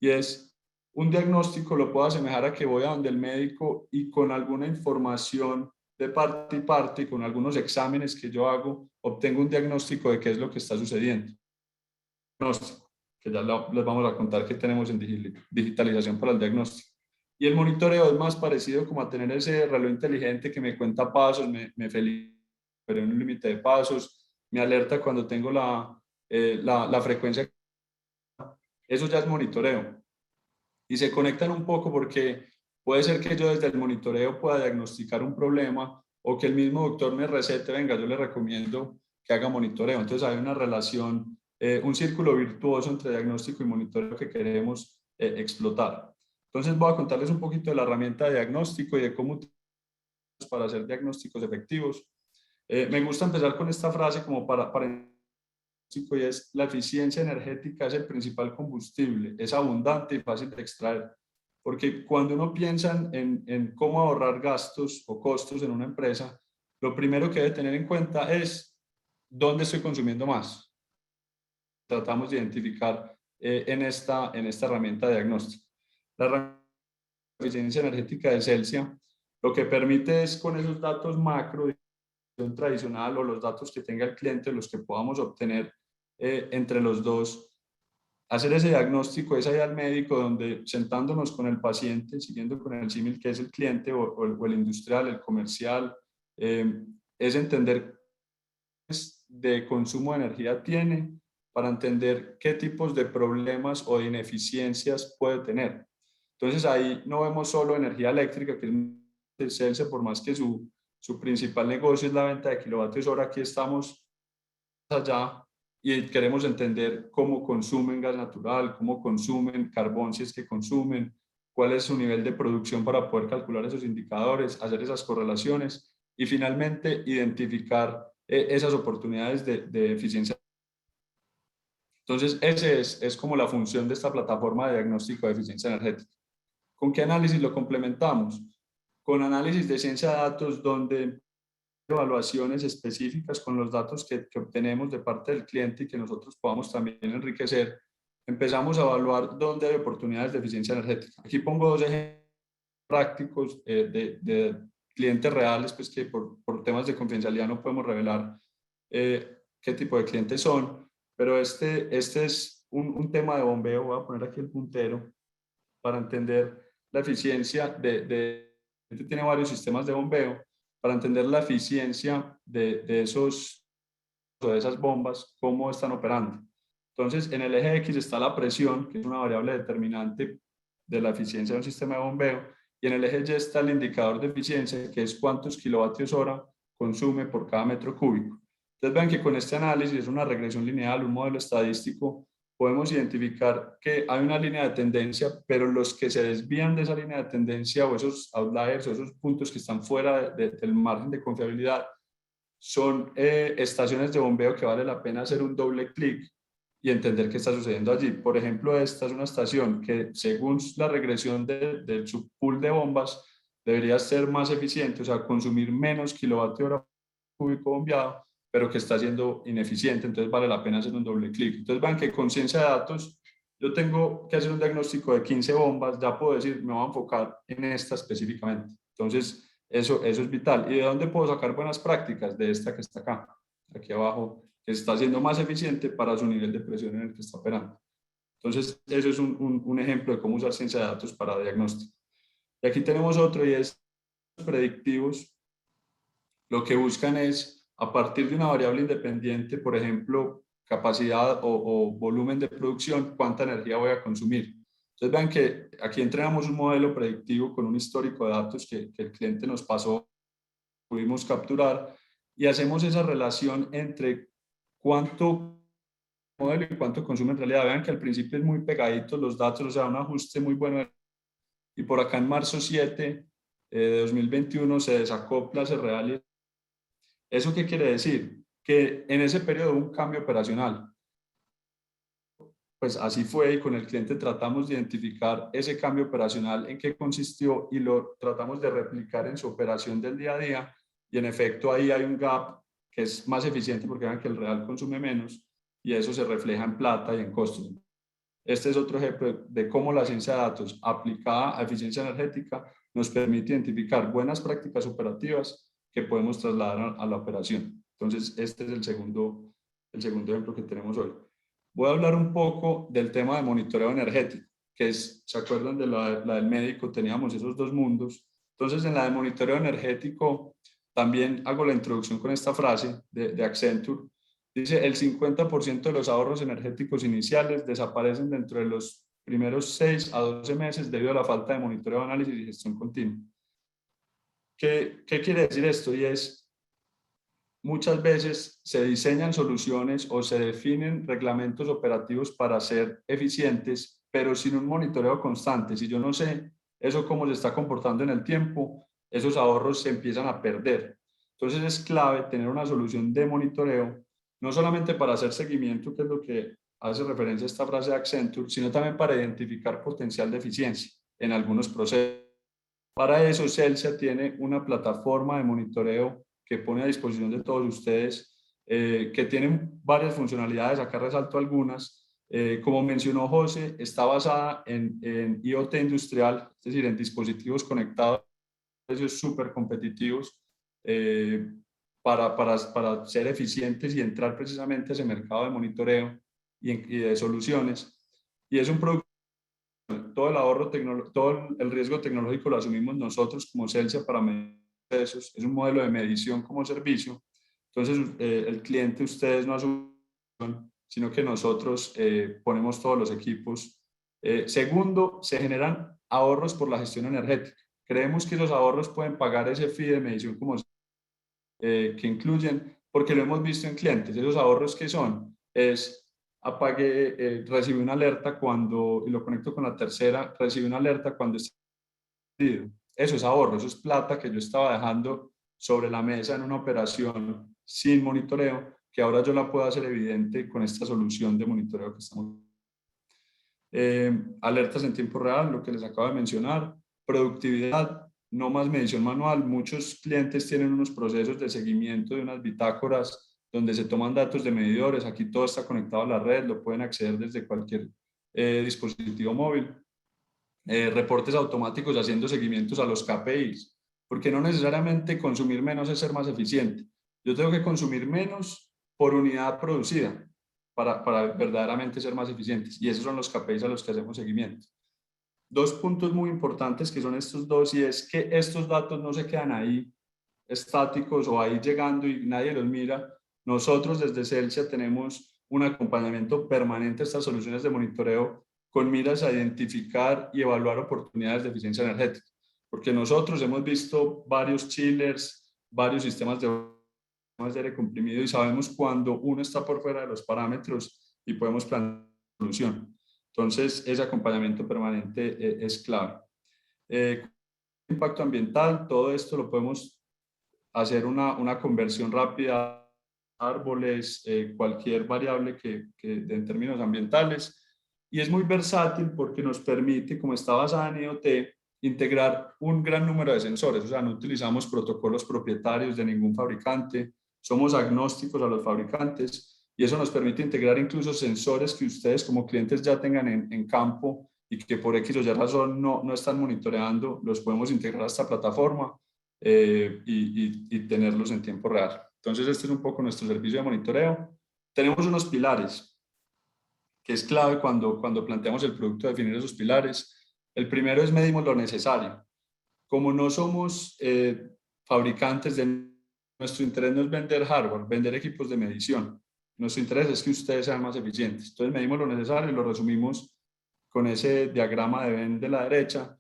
y es un diagnóstico lo puedo asemejar a que voy a donde el médico y con alguna información de parte y parte, con algunos exámenes que yo hago, obtengo un diagnóstico de qué es lo que está sucediendo. Diagnóstico, que ya les vamos a contar que tenemos en digitalización para el diagnóstico. Y el monitoreo es más parecido como a tener ese reloj inteligente que me cuenta pasos, me felicita en un límite de pasos, me alerta cuando tengo la frecuencia. Eso ya es monitoreo. Y se conectan un poco porque puede ser que yo desde el monitoreo pueda diagnosticar un problema o que el mismo doctor me recete, venga, yo le recomiendo que haga monitoreo. Entonces hay una relación, un círculo virtuoso entre diagnóstico y monitoreo que queremos explotar. Entonces voy a contarles un poquito de la herramienta de diagnóstico y de cómo utilizamos para hacer diagnósticos efectivos. Me gusta empezar con esta frase como para y es: la eficiencia energética es el principal combustible, es abundante y fácil de extraer. Porque cuando uno piensa en cómo ahorrar gastos o costos en una empresa, lo primero que debe tener en cuenta es dónde estoy consumiendo más. Tratamos de identificar en esta herramienta de diagnóstico. La herramienta de eficiencia energética de Celsia lo que permite es, con esos datos macro de tradicional o los datos que tenga el cliente, los que podamos obtener entre los dos, hacer ese diagnóstico, esa idea al médico, donde sentándonos con el paciente, siguiendo con el símil que es el cliente o el industrial, el comercial, es entender de consumo de energía tiene para entender qué tipos de problemas o de ineficiencias puede tener. Entonces ahí no vemos solo energía eléctrica, que es Celsia, por más que su principal negocio es la venta de kilovatios hora, aquí estamos allá y queremos entender cómo consumen gas natural, cómo consumen carbón si es que consumen, cuál es su nivel de producción para poder calcular esos indicadores, hacer esas correlaciones y finalmente identificar esas oportunidades de eficiencia. Entonces, ese es como la función de esta plataforma de diagnóstico de eficiencia energética. ¿Con qué análisis lo complementamos? Con análisis de ciencia de datos, donde evaluaciones específicas con los datos que obtenemos de parte del cliente y que nosotros podamos también enriquecer, empezamos a evaluar dónde hay oportunidades de eficiencia energética. Aquí pongo dos ejemplos prácticos de clientes reales, pues que por temas de confidencialidad no podemos revelar qué tipo de clientes son, pero este es un tema de bombeo. Voy a poner aquí el puntero para entender la eficiencia tiene varios sistemas de bombeo, para entender la eficiencia de esas bombas, cómo están operando. Entonces, en el eje X está la presión, que es una variable determinante de la eficiencia de un sistema de bombeo, y en el eje Y está el indicador de eficiencia, que es cuántos kilovatios hora consume por cada metro cúbico. Entonces, vean que con este análisis, es una regresión lineal, un modelo estadístico, podemos identificar que hay una línea de tendencia, pero los que se desvían de esa línea de tendencia o esos outliers o esos puntos que están fuera del margen de confiabilidad son estaciones de bombeo que vale la pena hacer un doble clic y entender qué está sucediendo allí. Por ejemplo, esta es una estación que, según la regresión de su pool de bombas, debería ser más eficiente, o sea, consumir menos kilovatio hora cúbico bombeado, pero que está siendo ineficiente, entonces vale la pena hacer un doble clic. Entonces vean que con ciencia de datos yo tengo que hacer un diagnóstico de 15 bombas, ya puedo decir, me voy a enfocar en esta específicamente. Entonces eso es vital. ¿Y de dónde puedo sacar buenas prácticas? De esta que está acá, aquí abajo, que está siendo más eficiente para su nivel de presión en el que está operando. Entonces eso es un ejemplo de cómo usar ciencia de datos para diagnóstico. Y aquí tenemos otro, y es predictivos. Lo que buscan es, a partir de una variable independiente, por ejemplo, capacidad o volumen de producción, cuánta energía voy a consumir. Entonces vean que aquí entrenamos un modelo predictivo con un histórico de datos que el cliente nos pasó, pudimos capturar, y hacemos esa relación entre cuánto modelo y cuánto consume en realidad. Vean que al principio es muy pegadito los datos, o sea, un ajuste muy bueno. Y por acá en marzo 7 de 2021 se desacopla ese real. ¿Eso qué quiere decir? Que en ese periodo hubo un cambio operacional. Pues así fue, y con el cliente tratamos de identificar ese cambio operacional, en qué consistió, y lo tratamos de replicar en su operación del día a día, y en efecto ahí hay un gap que es más eficiente porque vean que el real consume menos, y eso se refleja en plata y en costos. Este es otro ejemplo de cómo la ciencia de datos aplicada a eficiencia energética nos permite identificar buenas prácticas operativas que podemos trasladar a la operación. Entonces, este es el segundo ejemplo que tenemos hoy. Voy a hablar un poco del tema de monitoreo energético, que es, ¿se acuerdan de la del médico? Teníamos esos dos mundos. Entonces, en la de monitoreo energético, también hago la introducción con esta frase de Accenture. Dice, el 50% de los ahorros energéticos iniciales desaparecen dentro de los primeros 6 a 12 meses debido a la falta de monitoreo, análisis y gestión continua. ¿Qué quiere decir esto? Y es, muchas veces se diseñan soluciones o se definen reglamentos operativos para ser eficientes, pero sin un monitoreo constante. Si yo no sé eso cómo se está comportando en el tiempo, esos ahorros se empiezan a perder. Entonces es clave tener una solución de monitoreo, no solamente para hacer seguimiento, que es lo que hace referencia a esta frase de Accenture, sino también para identificar potencial de eficiencia en algunos procesos. Para eso, Celsia tiene una plataforma de monitoreo que pone a disposición de todos ustedes, que tienen varias funcionalidades. Acá resalto algunas. Como mencionó José, está basada en IoT industrial, es decir, en dispositivos conectados, precios súper competitivos, para ser eficientes y entrar precisamente a ese mercado de monitoreo y de soluciones. Y es un producto, todo el ahorro todo el riesgo tecnológico lo asumimos nosotros como Celsia para medir esos. Es un modelo de medición como servicio. Entonces, el cliente, ustedes no asumen, sino que nosotros ponemos todos los equipos. Segundo, se generan ahorros por la gestión energética. Creemos que esos ahorros pueden pagar ese fee de medición como que incluyen, porque lo hemos visto en clientes. Esos ahorros que son, es apague, recibe una alerta cuando, y lo conecto con la tercera, recibe una alerta cuando está perdido. Eso es ahorro, eso es plata que yo estaba dejando sobre la mesa en una operación sin monitoreo, que ahora yo la puedo hacer evidente con esta solución de monitoreo que estamos. Alertas en tiempo real, lo que les acabo de mencionar, productividad, no más medición manual. Muchos clientes tienen unos procesos de seguimiento de unas bitácoras donde se toman datos de medidores. Aquí todo está conectado a la red, lo pueden acceder desde cualquier dispositivo móvil. Reportes automáticos haciendo seguimientos a los KPIs, porque no necesariamente consumir menos es ser más eficiente. Yo tengo que consumir menos por unidad producida para verdaderamente ser más eficientes, y esos son los KPIs a los que hacemos seguimiento. Dos puntos muy importantes que son estos dos, y es que estos datos no se quedan ahí estáticos o ahí llegando y nadie los mira. Nosotros desde Celsia tenemos un acompañamiento permanente a estas soluciones de monitoreo con miras a identificar y evaluar oportunidades de eficiencia energética, porque nosotros hemos visto varios chillers, varios sistemas de aire comprimido, y sabemos cuando uno está por fuera de los parámetros y podemos plantear una solución. Entonces, ese acompañamiento permanente es clave. Impacto ambiental, todo esto lo podemos hacer una conversión rápida a árboles, cualquier variable que en términos ambientales, y es muy versátil porque nos permite, como está basada en IoT, integrar un gran número de sensores. O sea, no utilizamos protocolos propietarios de ningún fabricante, somos agnósticos a los fabricantes, y eso nos permite integrar incluso sensores que ustedes como clientes ya tengan en campo y que por X o Y razón no están monitoreando, los podemos integrar a esta plataforma y tenerlos en tiempo real. Entonces, este es un poco nuestro servicio de monitoreo. Tenemos unos pilares, que es clave cuando planteamos el producto, definir esos pilares. El primero es medimos lo necesario. Como no somos fabricantes nuestro interés no es vender hardware, vender equipos de medición. Nuestro interés es que ustedes sean más eficientes. Entonces medimos lo necesario y lo resumimos con ese diagrama de Venn de la derecha.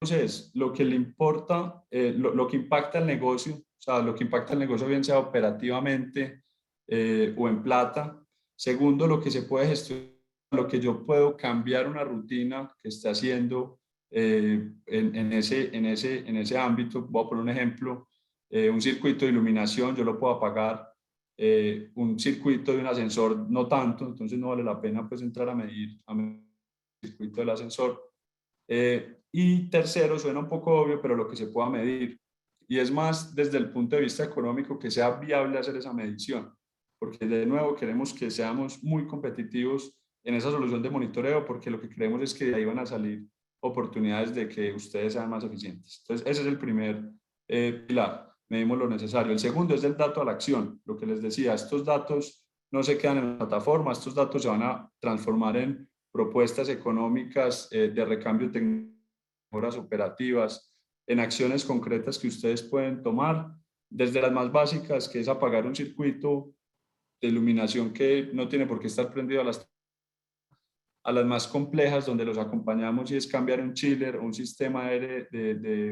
Entonces, lo que le importa, lo que impacta el negocio, o sea, lo que impacta el negocio bien sea operativamente o en plata. Segundo, lo que se puede gestionar, lo que yo puedo cambiar una rutina que esté haciendo en ese ámbito. Voy a poner un ejemplo, un circuito de iluminación, yo lo puedo apagar, un circuito de un ascensor no tanto, entonces no vale la pena pues entrar a medir el circuito del ascensor. Y tercero, suena un poco obvio, pero lo que se pueda medir. Y es más desde el punto de vista económico que sea viable hacer esa medición, porque de nuevo queremos que seamos muy competitivos en esa solución de monitoreo, porque lo que creemos es que de ahí van a salir oportunidades de que ustedes sean más eficientes. Entonces, ese es el primer pilar, medimos lo necesario. El segundo es el dato a la acción, lo que les decía, estos datos no se quedan en la plataforma, estos datos se van a transformar en propuestas económicas de recambio tecnológico, mejoras operativas, en acciones concretas que ustedes pueden tomar, desde las más básicas, que es apagar un circuito de iluminación que no tiene por qué estar prendido a las más complejas, donde los acompañamos y es cambiar un chiller o un sistema aire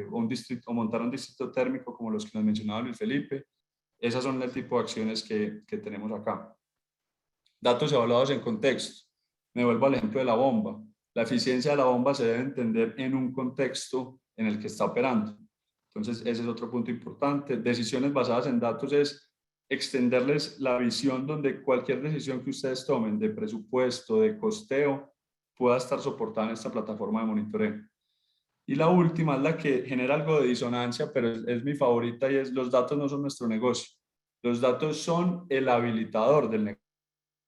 o montar un distrito térmico como los que nos mencionaba Luis Felipe. Esas son el tipo de acciones que tenemos acá. Datos evaluados en contexto. Me vuelvo al ejemplo de la bomba. La eficiencia de la bomba se debe entender en un contexto en el que está operando. Entonces, ese es otro punto importante. Decisiones basadas en datos es extenderles la visión donde cualquier decisión que ustedes tomen de presupuesto, de costeo, pueda estar soportada en esta plataforma de monitoreo. Y la última es la que genera algo de disonancia, pero es mi favorita, y es: los datos no son nuestro negocio. Los datos son el habilitador del negocio.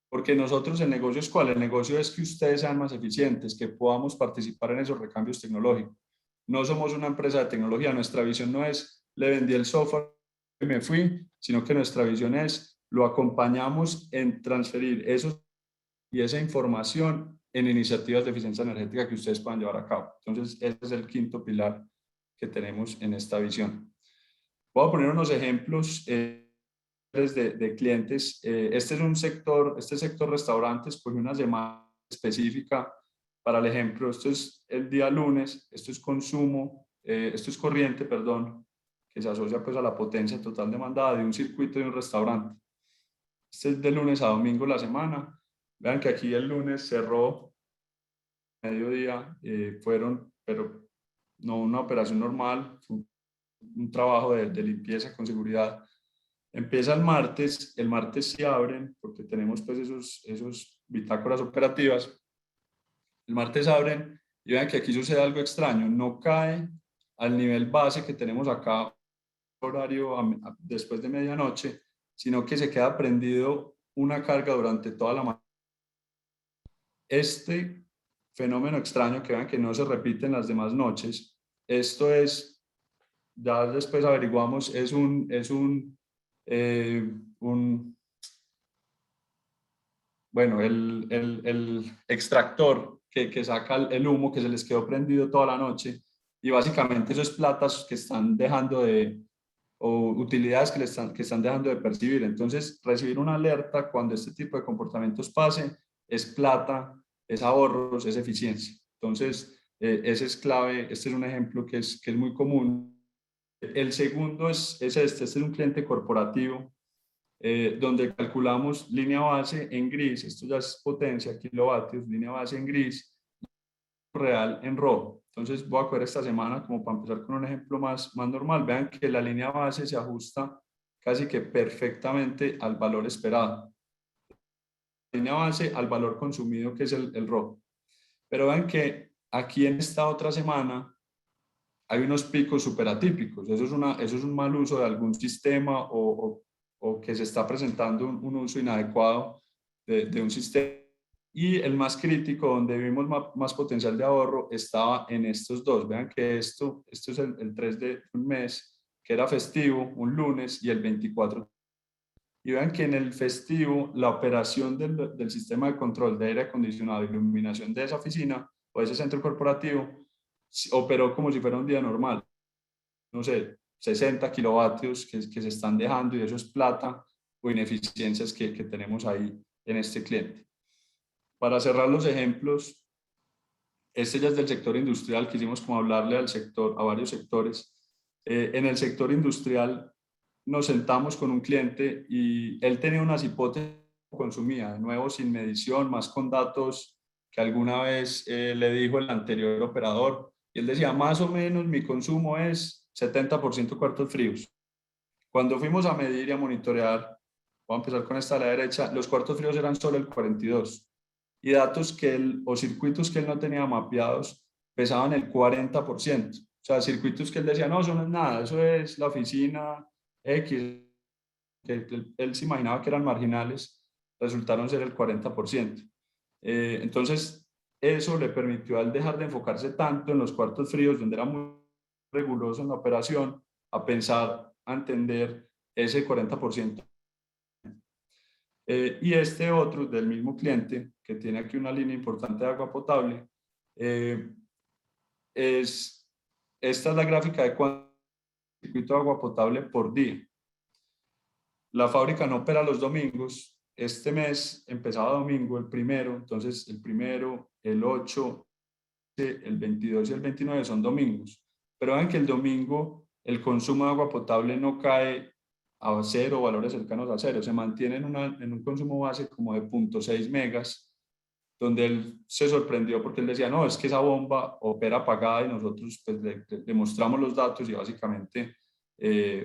Porque nosotros, el negocio es ¿cuál? El negocio es que ustedes sean más eficientes, que podamos participar en esos recambios tecnológicos. No somos una empresa de tecnología, nuestra visión no es le vendí el software y me fui, sino que nuestra visión es lo acompañamos en transferir esos y esa información en iniciativas de eficiencia energética que ustedes puedan llevar a cabo. Entonces, ese es el quinto pilar que tenemos en esta visión. Voy a poner unos ejemplos de clientes. Este es un sector, este sector restaurantes, pues una semana específica para el ejemplo. Esto es el día lunes, esto es consumo, esto es corriente, perdón, que se asocia pues a la potencia total demandada de un circuito de un restaurante. Este es de lunes a domingo la semana. Vean que aquí el lunes cerró mediodía, fueron, pero no una operación normal, fue un trabajo de limpieza con seguridad. Empieza el martes sí abren, porque tenemos pues esos bitácoras operativas. El martes abren y vean que aquí sucede algo extraño, no cae al nivel base que tenemos acá, horario después de medianoche, sino que se queda prendido una carga durante toda la mañana. Este fenómeno extraño, que vean que no se repite en las demás noches, esto es, ya después averiguamos, es bueno, el extractor que saca el humo que se les quedó prendido toda la noche, y básicamente eso es platas que están dejando de, o utilidades que están dejando de percibir. Entonces, recibir una alerta cuando este tipo de comportamientos pase es plata, es ahorros, es eficiencia. Entonces, ese es clave. Este es un ejemplo que es muy común. El segundo es este es un cliente corporativo, donde calculamos línea base en gris, esto ya es potencia, kilovatios, línea base en gris, real en rojo. Entonces voy a coger esta semana como para empezar con un ejemplo más normal. Vean que la línea base se ajusta casi que perfectamente al valor esperado. La línea base al valor consumido, que es el rojo. Pero vean que aquí en esta otra semana hay unos picos súper atípicos. Eso es un mal uso de algún sistema, o que se está presentando un uso inadecuado de un sistema. Y el más crítico, donde vimos más potencial de ahorro, estaba en estos dos. Vean que esto es el 3 de un mes, que era festivo, un lunes, y el 24. Y vean que en el festivo la operación del sistema de control de aire acondicionado y iluminación de esa oficina o de ese centro corporativo operó como si fuera un día normal. No sé, 60 kilovatios que se están dejando, y eso es plata o ineficiencias que tenemos ahí en este cliente. Para cerrar los ejemplos, este ya es del sector industrial, quisimos como hablarle al sector, a varios sectores. En el sector industrial nos sentamos con un cliente y él tenía unas hipótesis que consumía, de nuevo sin medición, más con datos que alguna vez le dijo el anterior operador, y él decía: más o menos mi consumo es 70% cuartos fríos. Cuando fuimos a medir y a monitorear, voy a empezar con esta a la derecha, los cuartos fríos eran solo el 42%, y datos que o circuitos que él no tenía mapeados pesaban el 40%. O sea, circuitos que él decía: no, eso no es nada, eso es la oficina X, que él se imaginaba que eran marginales, resultaron ser el 40%. Entonces, eso le permitió al dejar de enfocarse tanto en los cuartos fríos, donde era muy riguroso en la operación, a pensar, a entender ese 40%. Y este otro del mismo cliente, que tiene aquí una línea importante de agua potable, esta es la gráfica de cuánto circuito de agua potable por día. La fábrica no opera los domingos. Este mes empezaba domingo, el primero, entonces el primero, el 8, el 22 y el 29 son domingos. Pero ven que el domingo el consumo de agua potable no cae a cero, valores cercanos a cero, se mantiene en un consumo base como de 0.6 megas, donde él se sorprendió porque él decía: no, es que esa bomba opera apagada, y nosotros pues le mostramos los datos y básicamente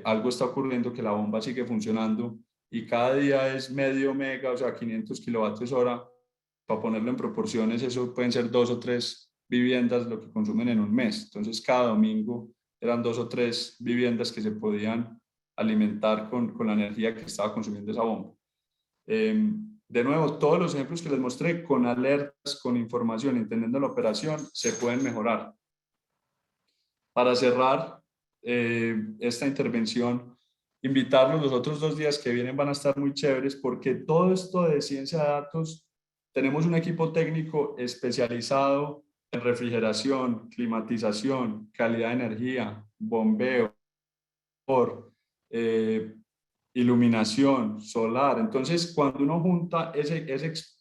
algo está ocurriendo, que la bomba sigue funcionando y cada día es medio mega, o sea, 500 kilovatios hora. Para ponerlo en proporciones, eso pueden ser 2 o 3 viviendas lo que consumen en un mes. Entonces cada domingo eran 2 o 3 viviendas que se podían alimentar con la energía que estaba consumiendo esa bomba. De nuevo, todos los ejemplos que les mostré con alertas, con información, entendiendo la operación, se pueden mejorar. Para cerrar esta intervención, invitarlos, los otros 2 días que vienen van a estar muy chéveres porque todo esto de ciencia de datos, tenemos un equipo técnico especializado en refrigeración, climatización, calidad de energía, bombeo, iluminación, solar. Entonces, cuando uno junta ese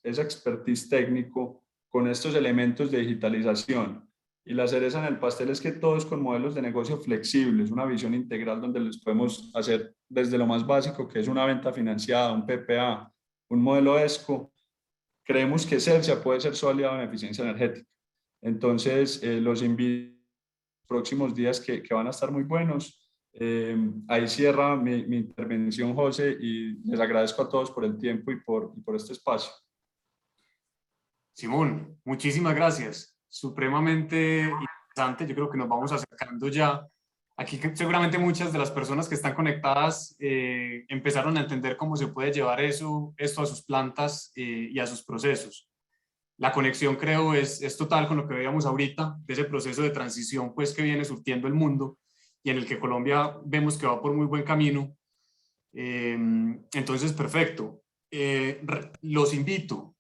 expertise técnico con estos elementos de digitalización, y la cereza en el pastel es que todos con modelos de negocio flexibles, una visión integral donde les podemos hacer desde lo más básico, que es una venta financiada, un PPA, un modelo ESCO, creemos que Celsia puede ser su aliado en eficiencia energética. Entonces, los invito a los próximos días que van a estar muy buenos. Ahí cierra mi intervención, José, y les agradezco a todos por el tiempo y por este espacio. Simón, muchísimas gracias. Supremamente interesante. Yo creo que nos vamos acercando ya. Aquí seguramente muchas de las personas que están conectadas empezaron a entender cómo se puede llevar esto a sus plantas y a sus procesos. La conexión, creo, es total con lo que veíamos ahorita, de ese proceso de transición pues, que viene surtiendo el mundo y en el que Colombia vemos que va por muy buen camino. Entonces, perfecto. Los invito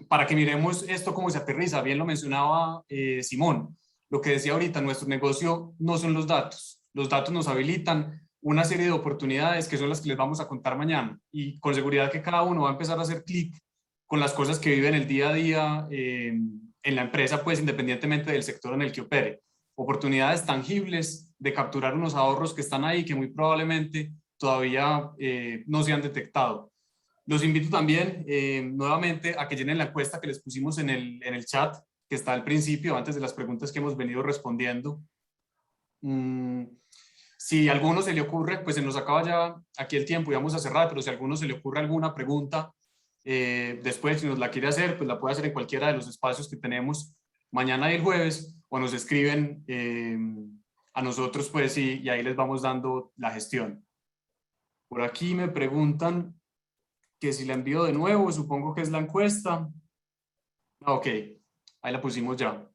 para que miremos esto cómo se aterriza. Bien lo mencionaba Simón. Lo que decía ahorita, nuestro negocio no son los datos. Los datos nos habilitan una serie de oportunidades que son las que les vamos a contar mañana. Y con seguridad que cada uno va a empezar a hacer clic con las cosas que viven el día a día en la empresa, pues independientemente del sector en el que opere. Oportunidades tangibles de capturar unos ahorros que están ahí, que muy probablemente todavía no se han detectado. Los invito también nuevamente a que llenen la encuesta que les pusimos en el chat, que está al principio, antes de las preguntas que hemos venido respondiendo. Si a alguno se le ocurre, pues se nos acaba ya aquí el tiempo y vamos a cerrar, pero si a alguno se le ocurre alguna pregunta, después si nos la quiere hacer, pues la puede hacer en cualquiera de los espacios que tenemos mañana y el jueves, o nos escriben a nosotros, pues, y ahí les vamos dando la gestión. Por aquí me preguntan que si la envío de nuevo, supongo que es la encuesta. Ok, ahí la pusimos ya.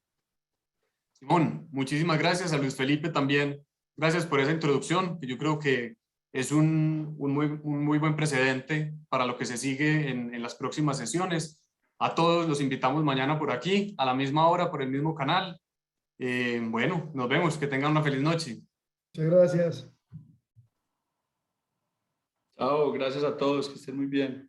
Simón, muchísimas gracias. A Luis Felipe también, gracias por esa introducción, que yo creo que es un muy buen precedente para lo que se sigue en las próximas sesiones. A todos los invitamos mañana por aquí, a la misma hora, por el mismo canal. Bueno, nos vemos. Que tengan una feliz noche. Muchas gracias. Chao, gracias a todos, que estén muy bien.